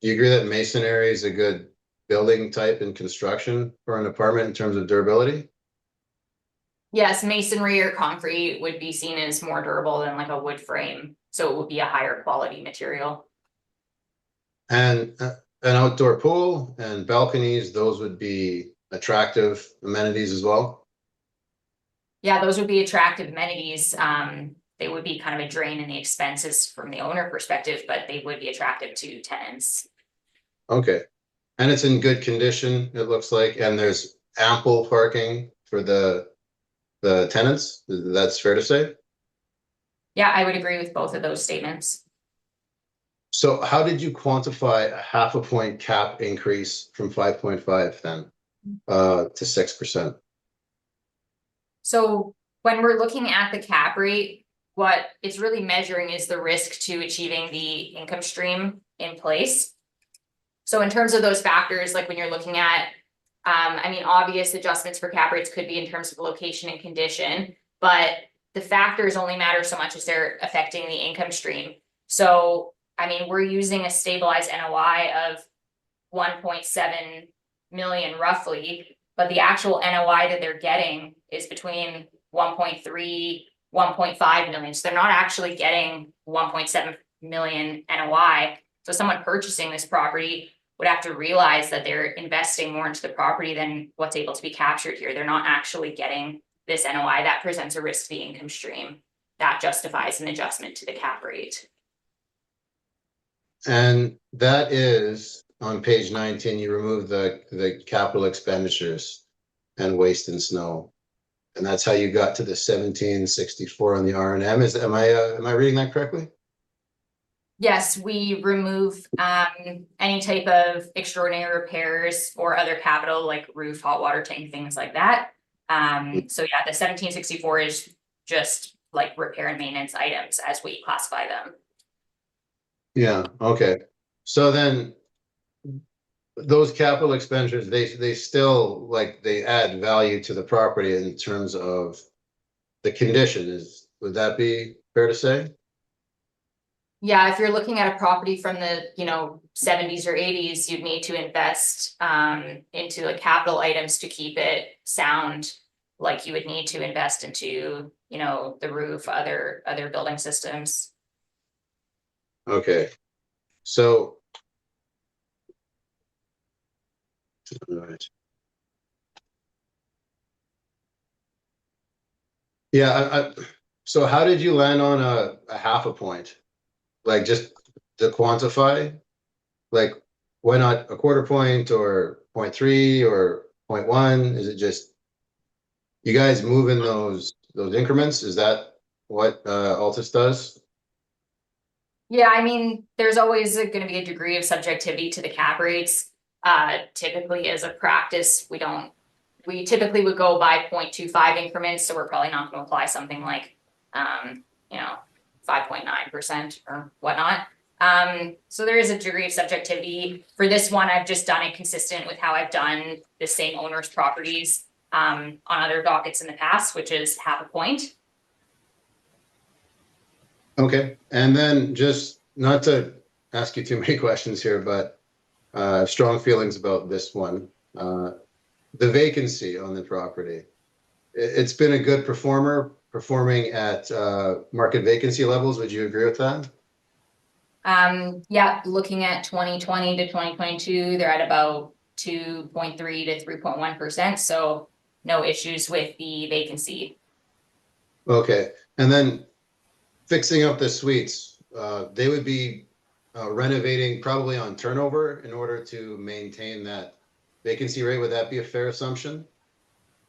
do you agree that masonry is a good building type in construction for an apartment in terms of durability? Yes, masonry or concrete would be seen as more durable than like a wood frame, so it would be a higher quality material. And an outdoor pool and balconies, those would be attractive amenities as well? Yeah, those would be attractive amenities. They would be kind of a drain in the expenses from the owner perspective, but they would be attractive to tenants. Okay, and it's in good condition, it looks like, and there's ample parking for the tenants. That's fair to say? Yeah, I would agree with both of those statements. So how did you quantify a 0.5 point cap increase from 5.5 then to 6%? So when we're looking at the cap rate, what it's really measuring is the risk to achieving the income stream in place. So in terms of those factors, like when you're looking at, I mean, obvious adjustments for cap rates could be in terms of location and condition, but the factors only matter so much as they're affecting the income stream. So, I mean, we're using a stabilized NOI of 1.7 million roughly, but the actual NOI that they're getting is between 1.3, 1.5 million. So they're not actually getting 1.7 million NOI. So someone purchasing this property would have to realize that they're investing more into the property than what's able to be captured here. They're not actually getting this NOI. That presents a risk to the income stream. That justifies an adjustment to the cap rate. And that is on page 19, you remove the capital expenditures and waste and snow. And that's how you got to the 1764 on the R&M. Am I reading that correctly? Yes, we remove any type of extraordinary repairs or other capital like roof, hot water tank, things like that. So yeah, the 1764 is just like repair and maintenance items as we classify them. Yeah, okay. So then those capital expenditures, they still like they add value to the property in terms of the condition. Would that be fair to say? Yeah, if you're looking at a property from the 70s or 80s, you'd need to invest into like capital items to keep it sound, like you would need to invest into the roof, other building systems. Okay, so Right. Yeah, so how did you land on a half a point? Like just to quantify? Like, why not a quarter point or 0.3 or 0.1? Is it just you guys moving those increments? Is that what Altus does? Yeah, I mean, there's always gonna be a degree of subjectivity to the cap rates. Typically as a practice, we typically would go by 0.25 increments, so we're probably not gonna apply something like, 5.9% or whatnot. So there is a degree of subjectivity. For this one, I've just done it consistent with how I've done the same owner's properties, on other dockets in the past, which is half a point. Okay, and then just not to ask you too many questions here, but I have strong feelings about this one. The vacancy on the property. It's been a good performer, performing at market vacancy levels. Would you agree with that? Yeah, looking at 2020 to 2022, they're at about 2.3 to 3.1%, so no issues with the vacancy. Okay, and then fixing up the suites, they would be renovating probably on turnover in order to maintain that vacancy rate. Would that be a fair assumption?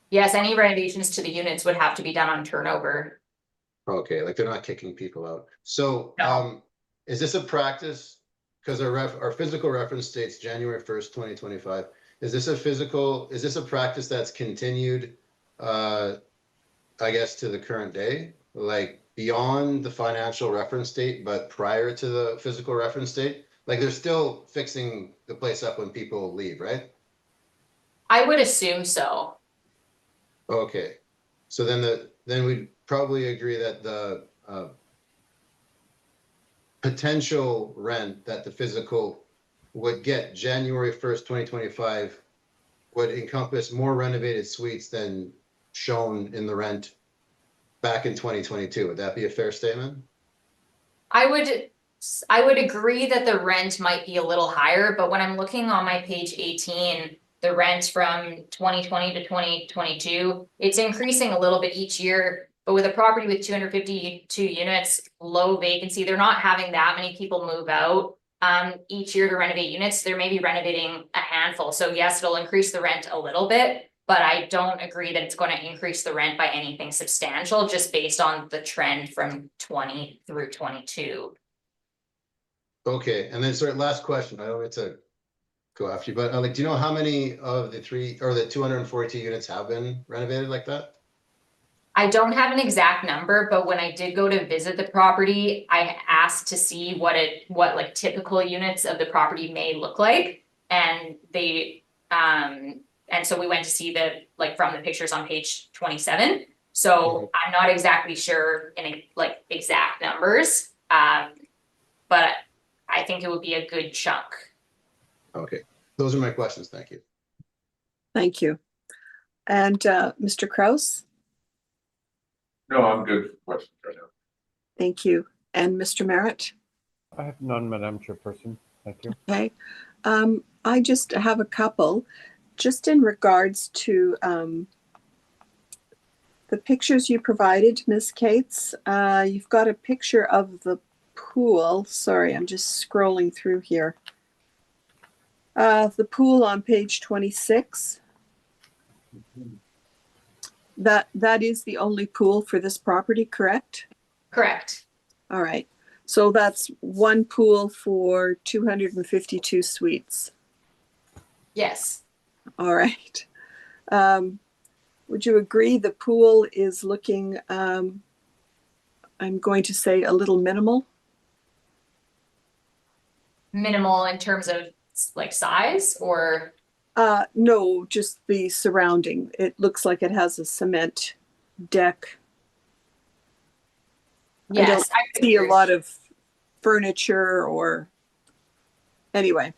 Yes, any renovations to the units would have to be done on turnover. Okay, like they're not kicking people out. So, No. is this a practice? Because our physical reference states January 1st, 2025. Is this a practice that's continued, I guess, to the current day? Like beyond the financial reference date, but prior to the physical reference date? Like they're still fixing the place up when people leave, right? I would assume so. Okay, so then we'd probably agree that the potential rent that the physical would get January 1st, 2025 would encompass more renovated suites than shown in the rent back in 2022. Would that be a fair statement? I would agree that the rent might be a little higher, but when I'm looking on my page 18, the rent from 2020 to 2022, it's increasing a little bit each year. But with a property with 252 units, low vacancy, they're not having that many people move out each year to renovate units. They're maybe renovating a handful. So yes, it'll increase the rent a little bit, but I don't agree that it's going to increase the rent by anything substantial, just based on the trend from 20 through 22. Okay, and then sorry, last question. I don't need to go after you, but like, do you know how many of the 242 units have been renovated like that? I don't have an exact number, but when I did go to visit the property, I asked to see what like typical units of the property may look like. And and so we went to see like from the pictures on page 27. So I'm not exactly sure in like exact numbers. But I think it would be a good chunk. Okay, those are my questions. Thank you. Thank you. And Mr. Kraus? No, I'm good for questions right now. Thank you. And Mr. Merritt? I have none, Madam Chairperson. Thank you. Okay. I just have a couple. Just in regards to the pictures you provided, Ms. Cates, you've got a picture of the pool. Sorry, I'm just scrolling through here. The pool on page 26. That is the only pool for this property, correct? Correct. All right. So that's one pool for 252 suites. Yes. All right. Would you agree the pool is looking, I'm going to say a little minimal? Minimal in terms of like size or? No, just the surrounding. It looks like it has a cement deck. Yes, I don't see a lot of furniture or anyway.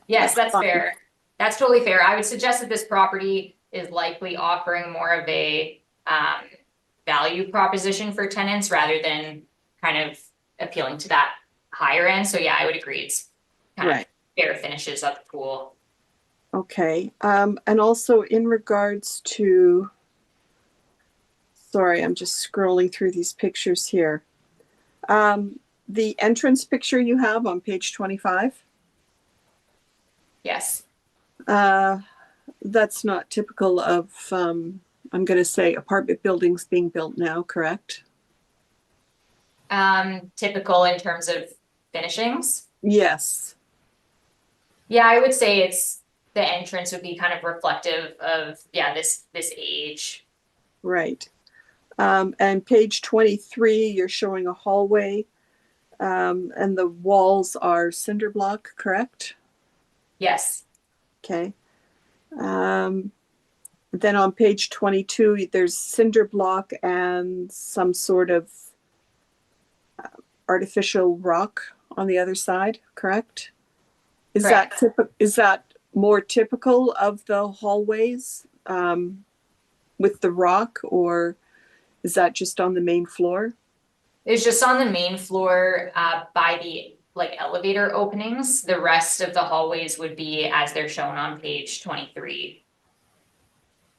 Yes, that's fine. fair. That's totally fair. I would suggest that this property is likely offering more of a value proposition for tenants rather than kind of appealing to that higher end. So yeah, I would agree. It's kind of fair finishes of the pool. Okay, and also in regards to, sorry, I'm just scrolling through these pictures here. The entrance picture you have on page 25, Yes, that's not typical of, I'm going to say apartment buildings being built now, correct? typical in terms of finishings. Yes, Yeah, I would say the entrance would be kind of reflective of, yeah, this age. right. And page 23, you're showing a hallway, and the walls are cinder block, correct? Yes, Okay. Then on page 22, there's cinder block and some sort of artificial rock on the other side, correct? Is Correct. is that more typical of the hallways with the rock, or is that just on the main floor? it's just on the main floor, by the like elevator openings. The rest of the hallways would be as they're shown on page 23.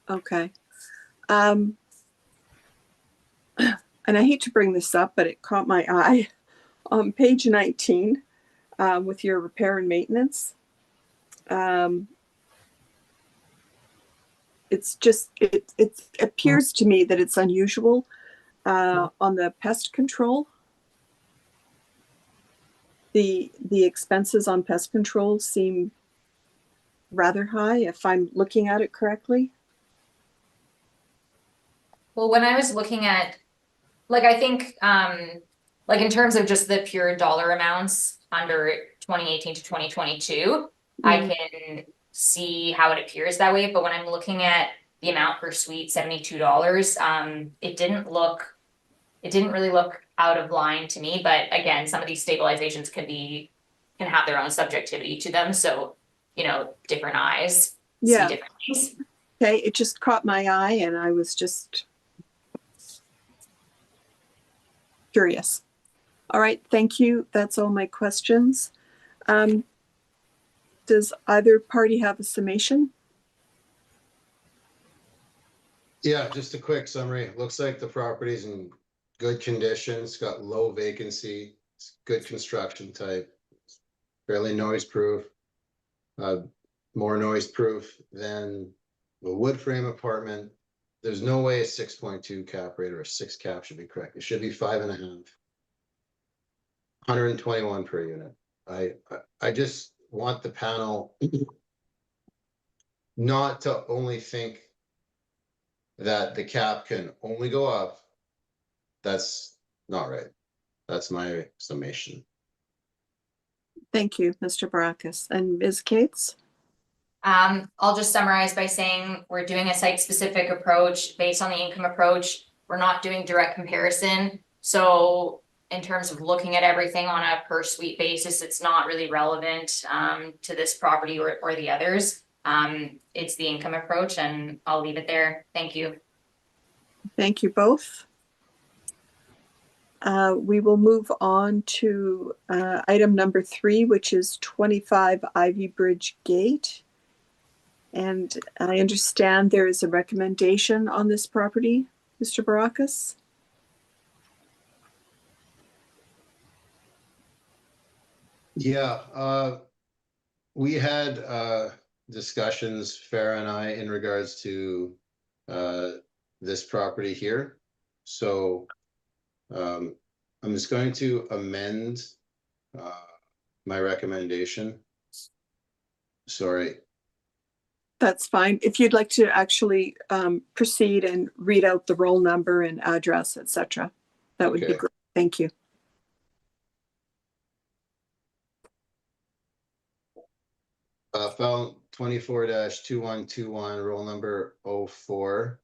Okay. And I hate to bring this up, but it caught my eye on page 19 with your repair and maintenance. It's just, it appears to me that it's unusual on the pest control. The expenses on pest control seem rather high, if I'm looking at it correctly. Well, when I was looking at, like, I think, like in terms of just the pure dollar amounts under 2018 to 2022, I can see how it appears that way. But when I'm looking at the amount per suite, $72, it didn't really look out of line to me. But again, some of these stabilizations can have their own subjectivity to them. So, different eyes see Yeah. different things. Okay, it just caught my eye and I was just curious. All right, thank you. That's all my questions. Does either party have a summation? Yeah, just a quick summary. Looks like the property's in good condition. It's got low vacancy. It's good construction type. Fairly noise proof. More noise proof than a wood frame apartment. There's no way a 6.2 cap rate or a 6 cap should be correct. It should be 5.5. 121 per unit. I just want the panel not to only think that the cap can only go up. That's not right. That's my summation. Thank you, Mr. Baracus. And Ms. Cates? I'll just summarize by saying we're doing a site-specific approach based on the income approach. We're not doing direct comparison. So in terms of looking at everything on a per suite basis, it's not really relevant to this property or the others. It's the income approach, and I'll leave it there. Thank you. Thank you both. We will move on to item number 3, which is 25 Ivy Bridge Gate. And I understand there is a recommendation on this property, Mr. Baracus? Yeah, we had discussions, Farah and I, in regards to this property here. So I'm just going to amend my recommendation. Sorry. That's fine. If you'd like to actually proceed and read out the roll number and address, etc., that would be Okay. great. Thank you. File 24-2121, roll number 04,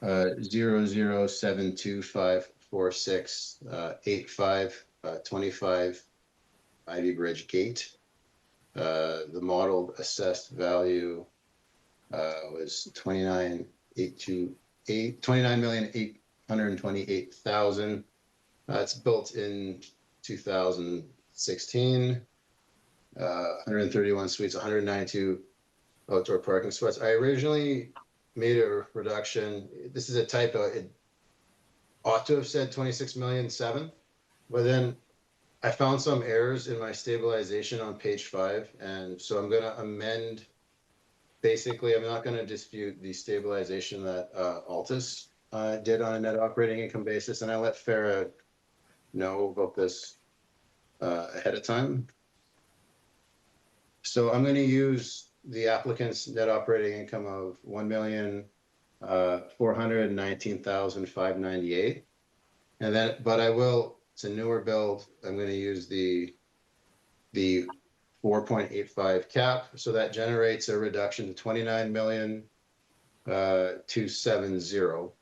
0072546 85 Ivy Bridge Gate. The modeled assessed value was 29,828,000. It's built in 2016. 131 suites, 192 outdoor parking spots. I originally made a reduction. This is a typo. It ought to have said 26,000,007, but then I found some errors in my stabilization on page 5, and so I'm gonna amend. Basically, I'm not gonna dispute the stabilization that Altus did on a net operating income basis, and I let Farah know about this ahead of time. So I'm gonna use the applicant's net operating income of 1,419,598. And then, but I will, it's a newer build, I'm gonna use the 4.85 cap, so that generates a reduction to 29,270.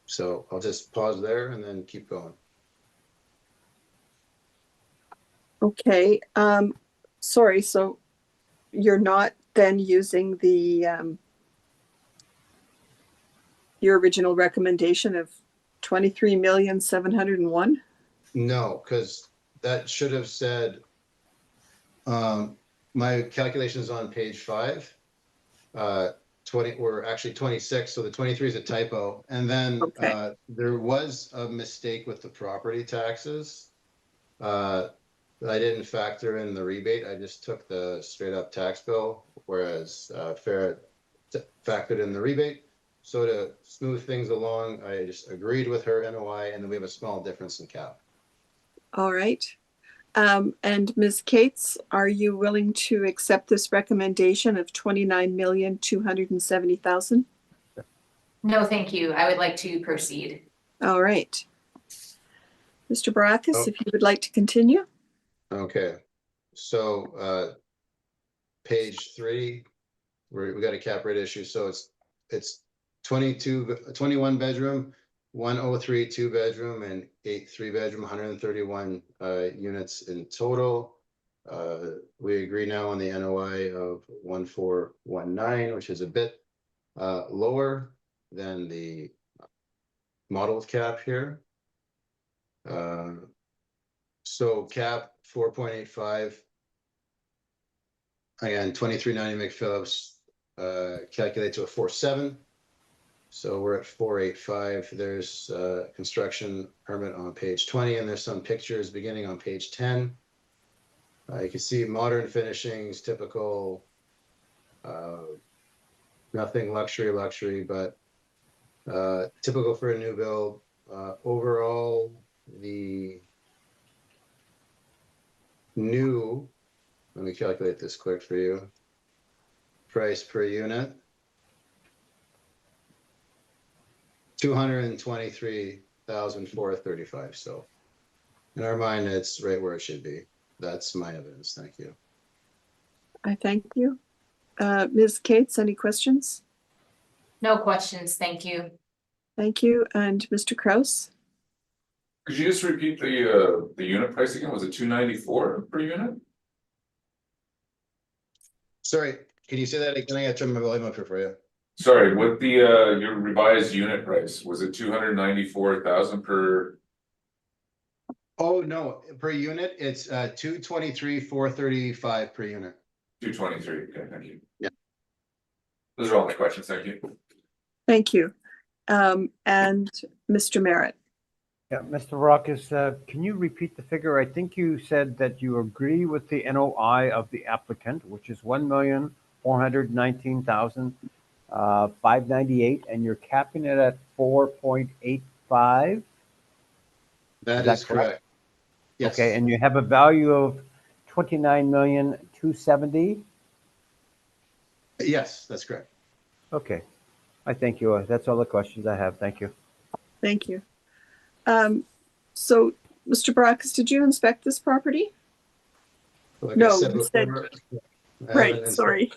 So I'll just pause there and then keep going. Okay, sorry, so you're not then using the your original recommendation of 23,701,000? No, because that should have said, my calculations on page 5, 20 were actually 26, so the 23 is a typo. And then Okay. there was a mistake with the property taxes. I didn't factor in the rebate. I just took the straight up tax bill, whereas Farah factored in the rebate. So to smooth things along, I just agreed with her NOI, and then we have a small difference in cap. All right. And Ms. Cates, are you willing to accept this recommendation of 29,270,000? No, thank you. I would like to proceed. All right. Mr. Baracus, Oh. if you would like to continue. Okay, so page 3, we got a cap rate issue, so it's 21 bedroom, 103 2-bedroom, and 8 3-bedroom, 131 units in total. We agree now on the NOI of 1419, which is a bit lower than the modeled cap here. So cap 4.85. Again, 2390 McPhillips calculate to a 4.7. So we're at 4.85. There's a construction permit on page 20, and there's some pictures beginning on page 10. You can see modern finishings, typical, nothing luxury, but typical for a new build. Overall, the new, let me calculate this quick for you. Price per unit, 223,435. So in our mind, it's right where it should be. That's my evidence. Thank you. I thank you. Ms. Cates, any questions? No questions, thank you. Thank you. And Mr. Kraus? Could you just repeat the unit price again? Was it 294 per unit? Sorry, can you say that again? I gotta turn my volume up here for you. Sorry, what the your revised unit price, was it 294,000 per? Oh, no, per unit, it's 223,435 per unit. 223, okay, thank you. Yeah. Those are all my questions, thank you. Thank you. And Mr. Merritt? Yeah, Mr. Baracus, can you repeat the figure? I think you said that you agree with the NOI of the applicant, which is 1,419,598, and you're capping it at 4.85. That that is correct. Yes. Okay, and you have a value of 29,270. Yes, that's correct. Okay, I thank you. That's all the questions I have. Thank you. Thank you. So, Mr. Baracus, did you inspect this property? Like I No, said you said- before, I Right, haven't sorry.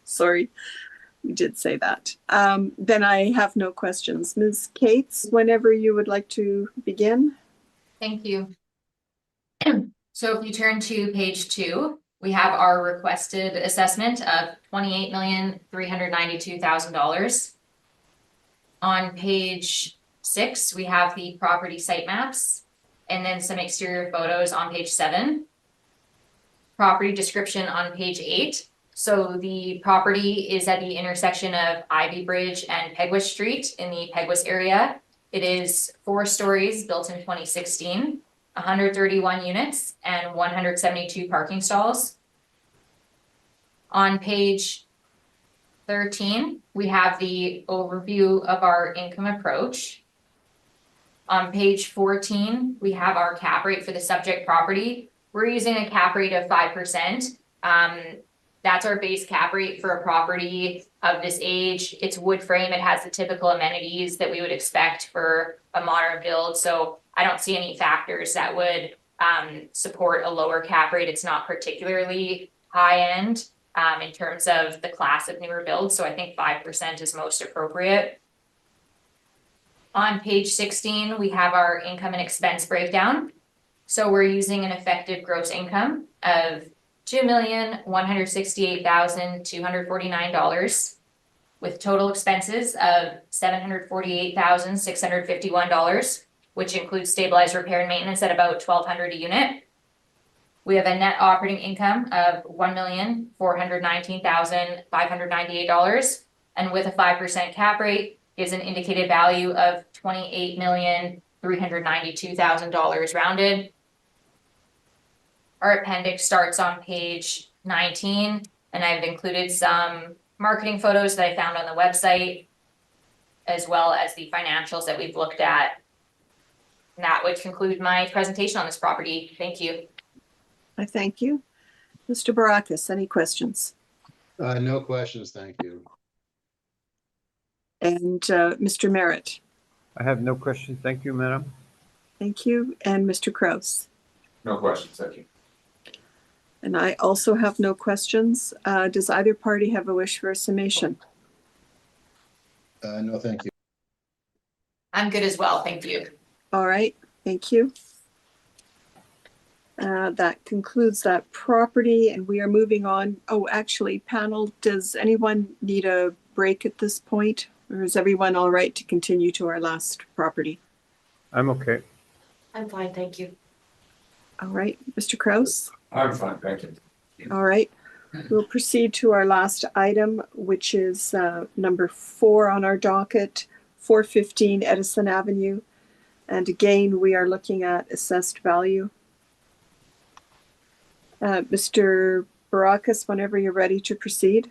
Sorry, you did say that. Then I have no questions. Ms. Cates, whenever you would like to begin. Thank you. So if you turn to page 2, we have our requested assessment of $28,392,000. On page 6, we have the property site maps and then some exterior photos on page 7. property description on page 8. So the property is at the intersection of Ivy Bridge and Pegwis Street in the Pegwis area. It is 4 stories, built in 2016, 131 units and 172 parking stalls. On page 13, we have the overview of our income approach. On page 14, we have our cap rate for the subject property. We're using a cap rate of 5%. That's our base cap rate for a property of this age. It's wood frame. It has the typical amenities that we would expect for a modern build. So I don't see any factors that would support a lower cap rate. It's not particularly high end in terms of the class of newer builds. So I think 5% is most appropriate. On page 16, we have our income and expense breakdown. So we're using an effective gross income of $2,168,249 with total expenses of $748,651, which includes stabilized repair and maintenance at about $1,200 a unit. We have a net operating income of $1,419,598, and with a 5% cap rate gives an indicated value of $28,392,000 rounded. Our appendix starts on page 19, and I've included some marketing photos that I found on the website, as well as the financials that we've looked at. And that would conclude my presentation on this property. Thank you. I thank you. Mr. Barakas, any questions? No questions, thank you. And Mr. Merritt, I have no questions. Thank you, madam. thank you. And Mr. Kraus. No questions, thank you. And I also have no questions. Does either party have a wish for a summation? No, thank you. I'm good as well. Thank you. All right, thank you. That concludes that property, and we are moving on. Oh, actually, panel, does anyone need a break at this point? Or is everyone all right to continue to our last property? I'm okay. I'm fine, thank you. All right, Mr. Kraus? I'm fine, thank you. All right, we'll proceed to our last item, which is number 4 on our docket, 415 Edison Avenue. And again, we are looking at assessed value. Mr. Barakas, whenever you're ready to proceed.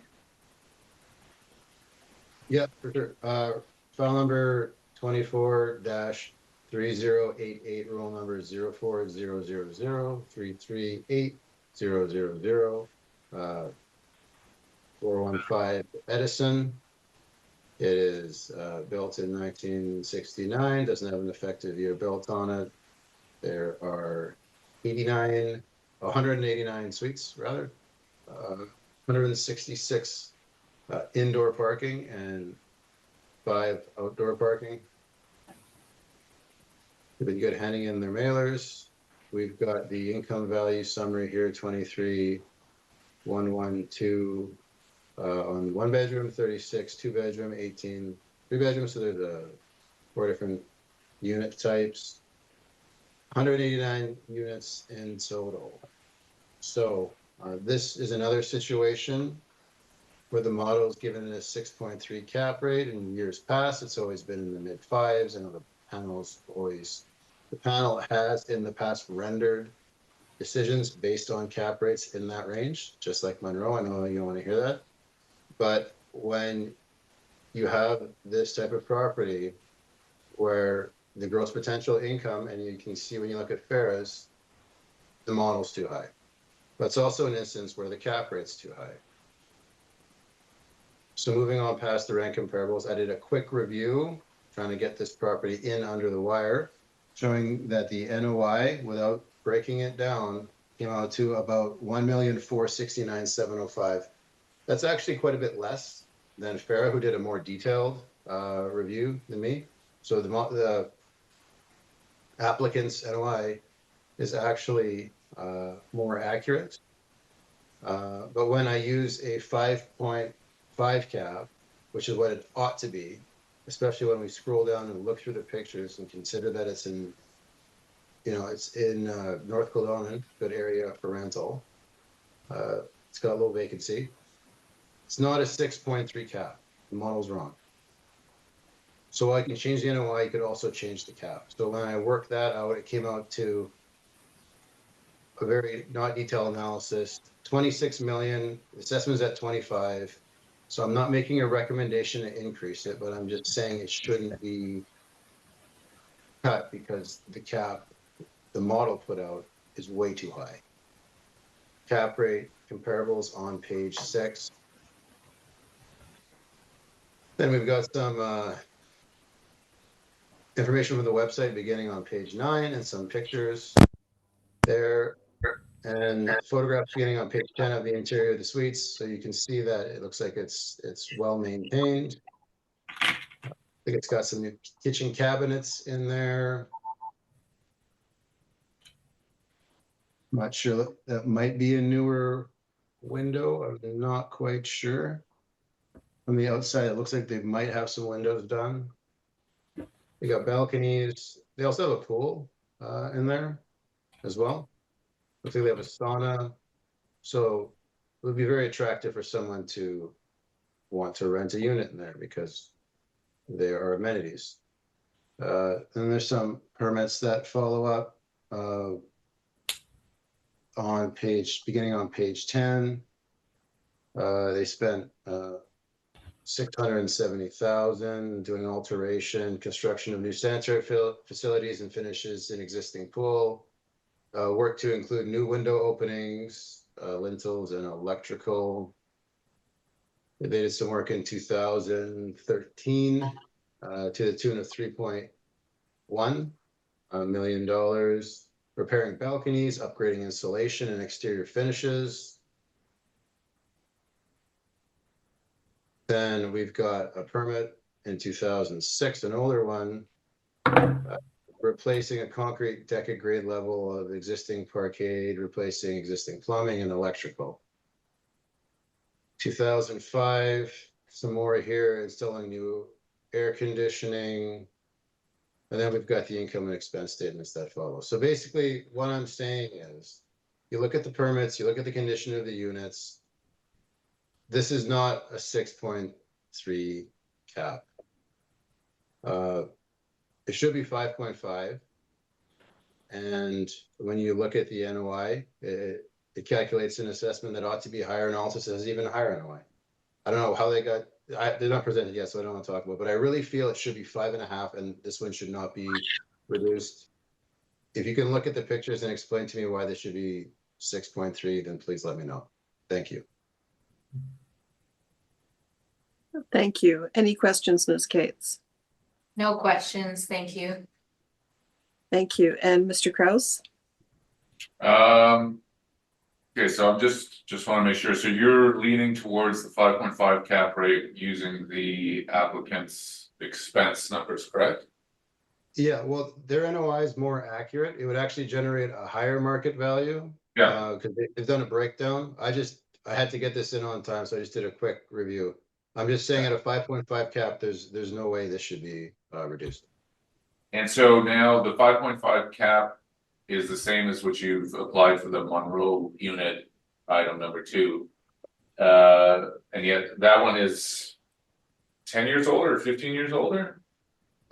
Yeah, for sure. File number 24-3088, roll number 0400033800, 415 Edison. It is built in 1969, doesn't have an effective year built on it. There are 189 suites, rather, 166 indoor parking and 5 outdoor parking. They've been good handing in their mailers. We've got the income value summary here, 23,112 on 1 bedroom, 36 2 bedroom, 18 3 bedrooms. So there's 4 different unit types, 189 units in total. So this is another situation where the model is given a 6.3 cap rate. In years past, it's always been in the mid 5s. I know the panel has in the past rendered decisions based on cap rates in that range, just like Monroe. I know you don't want to hear that. But when you have this type of property where the gross potential income, and you can see when you look at Ferris, the model's too high. But it's also an instance where the cap rate's too high. So moving on past the rent comparables, I did a quick review, trying to get this property in under the wire, showing that the NOI, without breaking it down, came out to about $1,469,705. That's actually quite a bit less than Farah, who did a more detailed review than me. So the applicant's NOI is actually more accurate. But when I use a 5.5 cap, which is what it ought to be, especially when we scroll down and look through the pictures and consider that it's in, it's in North Kelowna, good area for rental. It's got a low vacancy. It's not a 6.3 cap. The model's wrong. So I can change the NOI, you could also change the cap. So when I worked that out, it came out to a very not detailed analysis, 26 million, assessment's at 25. So I'm not making a recommendation to increase it, but I'm just saying it shouldn't be cut because the cap, the model put out is way too high. Cap rate comparables on page 6. Then we've got some information from the website beginning on page 9 and some pictures there and photographs beginning on page 10 of the interior of the suites. So you can see that it looks like it's well maintained. I think it's got some new kitchen cabinets in there. Not sure, that might be a newer window. I'm not quite sure. On the outside, it looks like they might have some windows done. They got balconies. They also have a pool in there as well. Looks like they have a sauna. So it would be very attractive for someone to want to rent a unit in there because there are amenities. Then there's some permits that follow up on beginning on page 10. They spent 670,000 doing alteration, construction of new sanitary facilities and finishes in existing pool. Work to include new window openings, lintels and electrical. They did some work in 2013 to the tune of $3.1 million, repairing balconies, upgrading insulation and exterior finishes. Then we've got a permit in 2006, an older one, replacing a concrete deck at grade level of existing parkade, replacing existing plumbing and electrical. 2005, some more here, installing new air conditioning. And then we've got the income and expense statements that follow. So basically what I'm saying is, you look at the permits, you look at the condition of the units. This is not a 6.3 cap. It should be 5.5. And when you look at the NOI, it calculates an assessment that ought to be higher and also says even higher NOI. I don't know how they got, they're not presented yet, so I don't want to talk about it, but I really feel it should be 5.5 and this one should not be reduced. If you can look at the pictures and explain to me why this should be 6.3, then please let me know. Thank you. Thank you. Any questions, Ms. Cates? No questions, thank you. Thank you. And Mr. Kraus? Okay, so I'm just want to make sure, so you're leaning towards the 5.5 cap rate using the applicant's expense numbers, correct? Yeah, well, their NOI is more accurate. It would actually generate a higher market value. Yeah. Because they've done a breakdown. I had to get this in on time, so I just did a quick review. I'm just saying at a 5.5 cap, there's no way this should be reduced. And so now the 5.5 cap is the same as what you've applied for the Monroe unit, item number 2. And yet that one is 10 years older or 15 years older?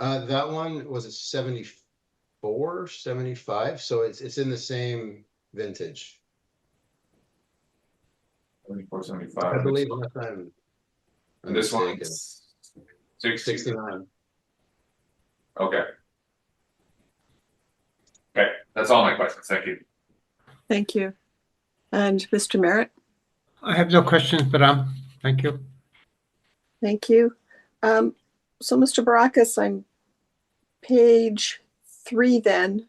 That one was a 74, 75, so it's in the same vintage. 74, 75. I believe unless I'm And this mistaken. one's 69. Okay. Okay, that's all my questions. Thank you. Thank you. And Mr. Merritt? I have no questions, but thank you. Thank you. So Mr. Barakas, I'm page 3 then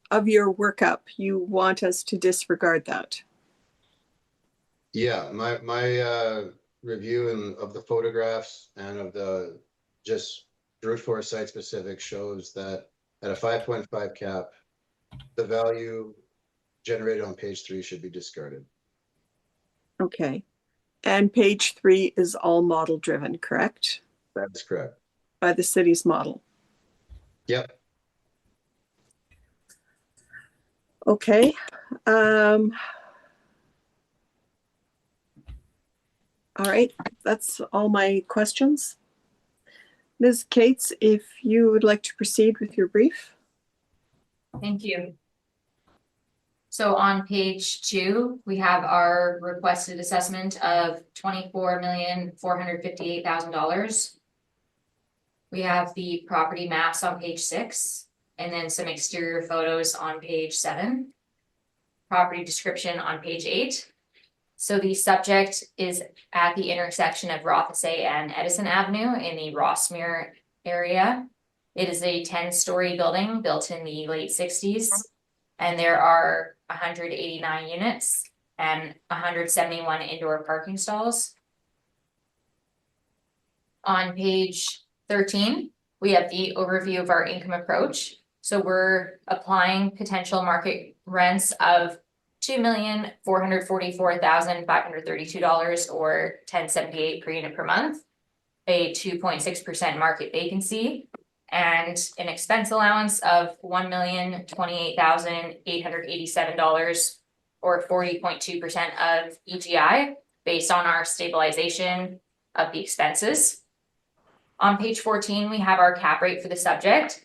of your workup. You want us to disregard that? Yeah, my review of the photographs and of the just brute force site specific shows that at a 5.5 cap, the value generated on page 3 should be discarded. Okay. And page 3 is all model driven, correct? That's correct. By the city's model. Yep. Okay. All right, that's all my questions. Ms. Cates, if you would like to proceed with your brief. Thank you. So on page 2, we have our requested assessment of $24,458,000. We have the property maps on page 6, and then some exterior photos on page 7. Property description on page 8. So the subject is at the intersection of Rothesay and Edison Avenue in the Rossmere area. It is a 10-story building built in the late 60s, and there are 189 units and 171 indoor parking stalls. On page 13, we have the overview of our income approach. So we're applying potential market rents of $2,444,532 or $10.78 per unit per month, a 2.6% market vacancy, and an expense allowance of $1,028,887 or 40.2% of EGI based on our stabilization of the expenses. On page 14, we have our cap rate for the subject.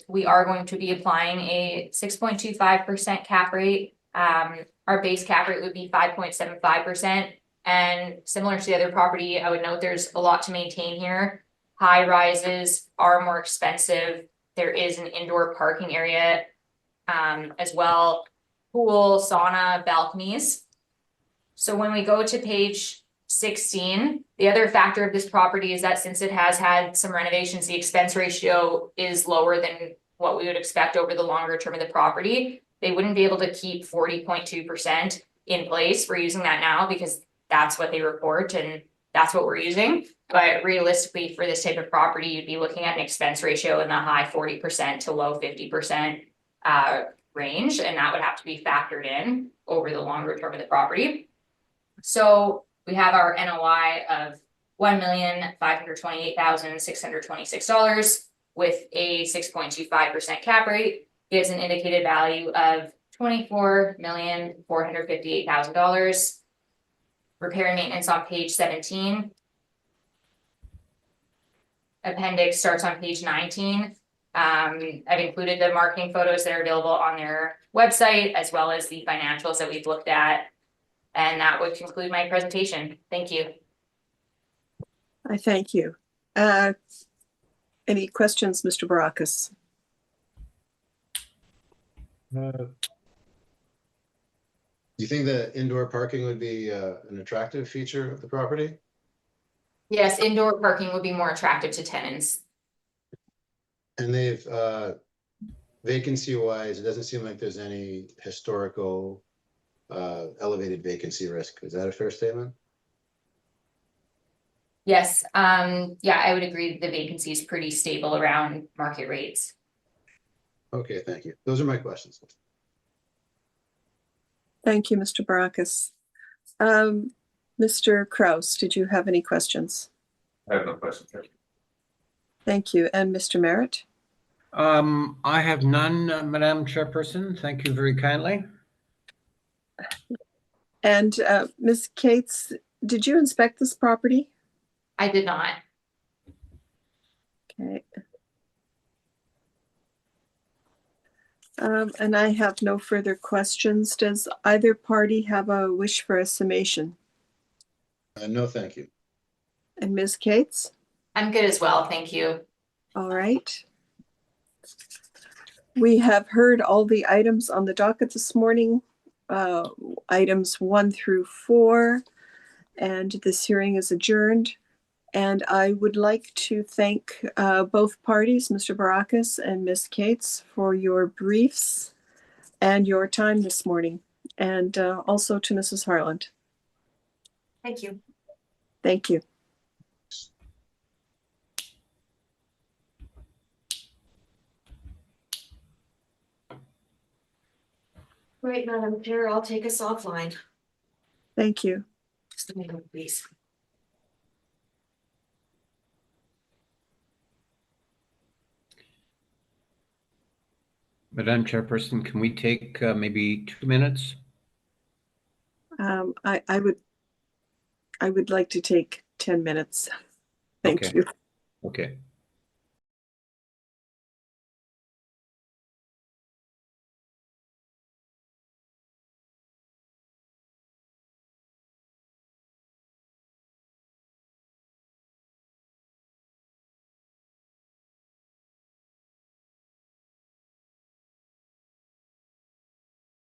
We are going to be applying a 6.25% cap rate. Our base cap rate would be 5.75%. And similar to the other property, I would note there's a lot to maintain here. High rises are more expensive. There is an indoor parking area as well, pool, sauna, balconies. So when we go to page 16, the other factor of this property is that since it has had some renovations, the expense ratio is lower than what we would expect over the longer term of the property. They wouldn't be able to keep 40.2% in place. We're using that now because that's what they report and that's what we're using. But realistically, for this type of property, you'd be looking at an expense ratio in the high 40% to low 50% range, and that would have to be factored in over the longer term of the property. So we have our NOI of $1,528,626 with a 6.25% cap rate. Gives an indicated value of $24,458,000. Repair and maintenance on page 17. Appendix starts on page 19. I've included the marketing photos that are available on their website, as well as the financials that we've looked at. And that would conclude my presentation. Thank you. I thank you. Any questions, Mr. Barakas? Do you think that indoor parking would be an attractive feature of the property? Yes, indoor parking would be more attractive to tenants. And they've, vacancy wise, it doesn't seem like there's any historical elevated vacancy risk. Is that a fair statement? Yes, yeah, I would agree the vacancy is pretty stable around market rates. Okay, thank you. Those are my questions. Thank you, Mr. Barakas. Mr. Kraus, did you have any questions? I have no questions. Thank you. Thank you. And Mr. Merritt? I have none, Madam Chairperson. Thank you very kindly. And Ms. Cates, did you inspect this property? I did not. Okay. And I have no further questions. Does either party have a wish for a summation? No, thank you. And Ms. Cates? I'm good as well, thank you. All right. We have heard all the items on the docket this morning, items 1 through 4, and this hearing is adjourned. And I would like to thank both parties, Mr. Barakas and Ms. Cates, for your briefs and your time this morning, and also to Mrs. Harland. Thank you. Thank you. Right, Madam Chair, I'll take us offline. Thank you. Just a minute, please. Madam Chairperson, can we take maybe 2 minutes? I would I would like to take 10 minutes. Thank Okay. you. Okay.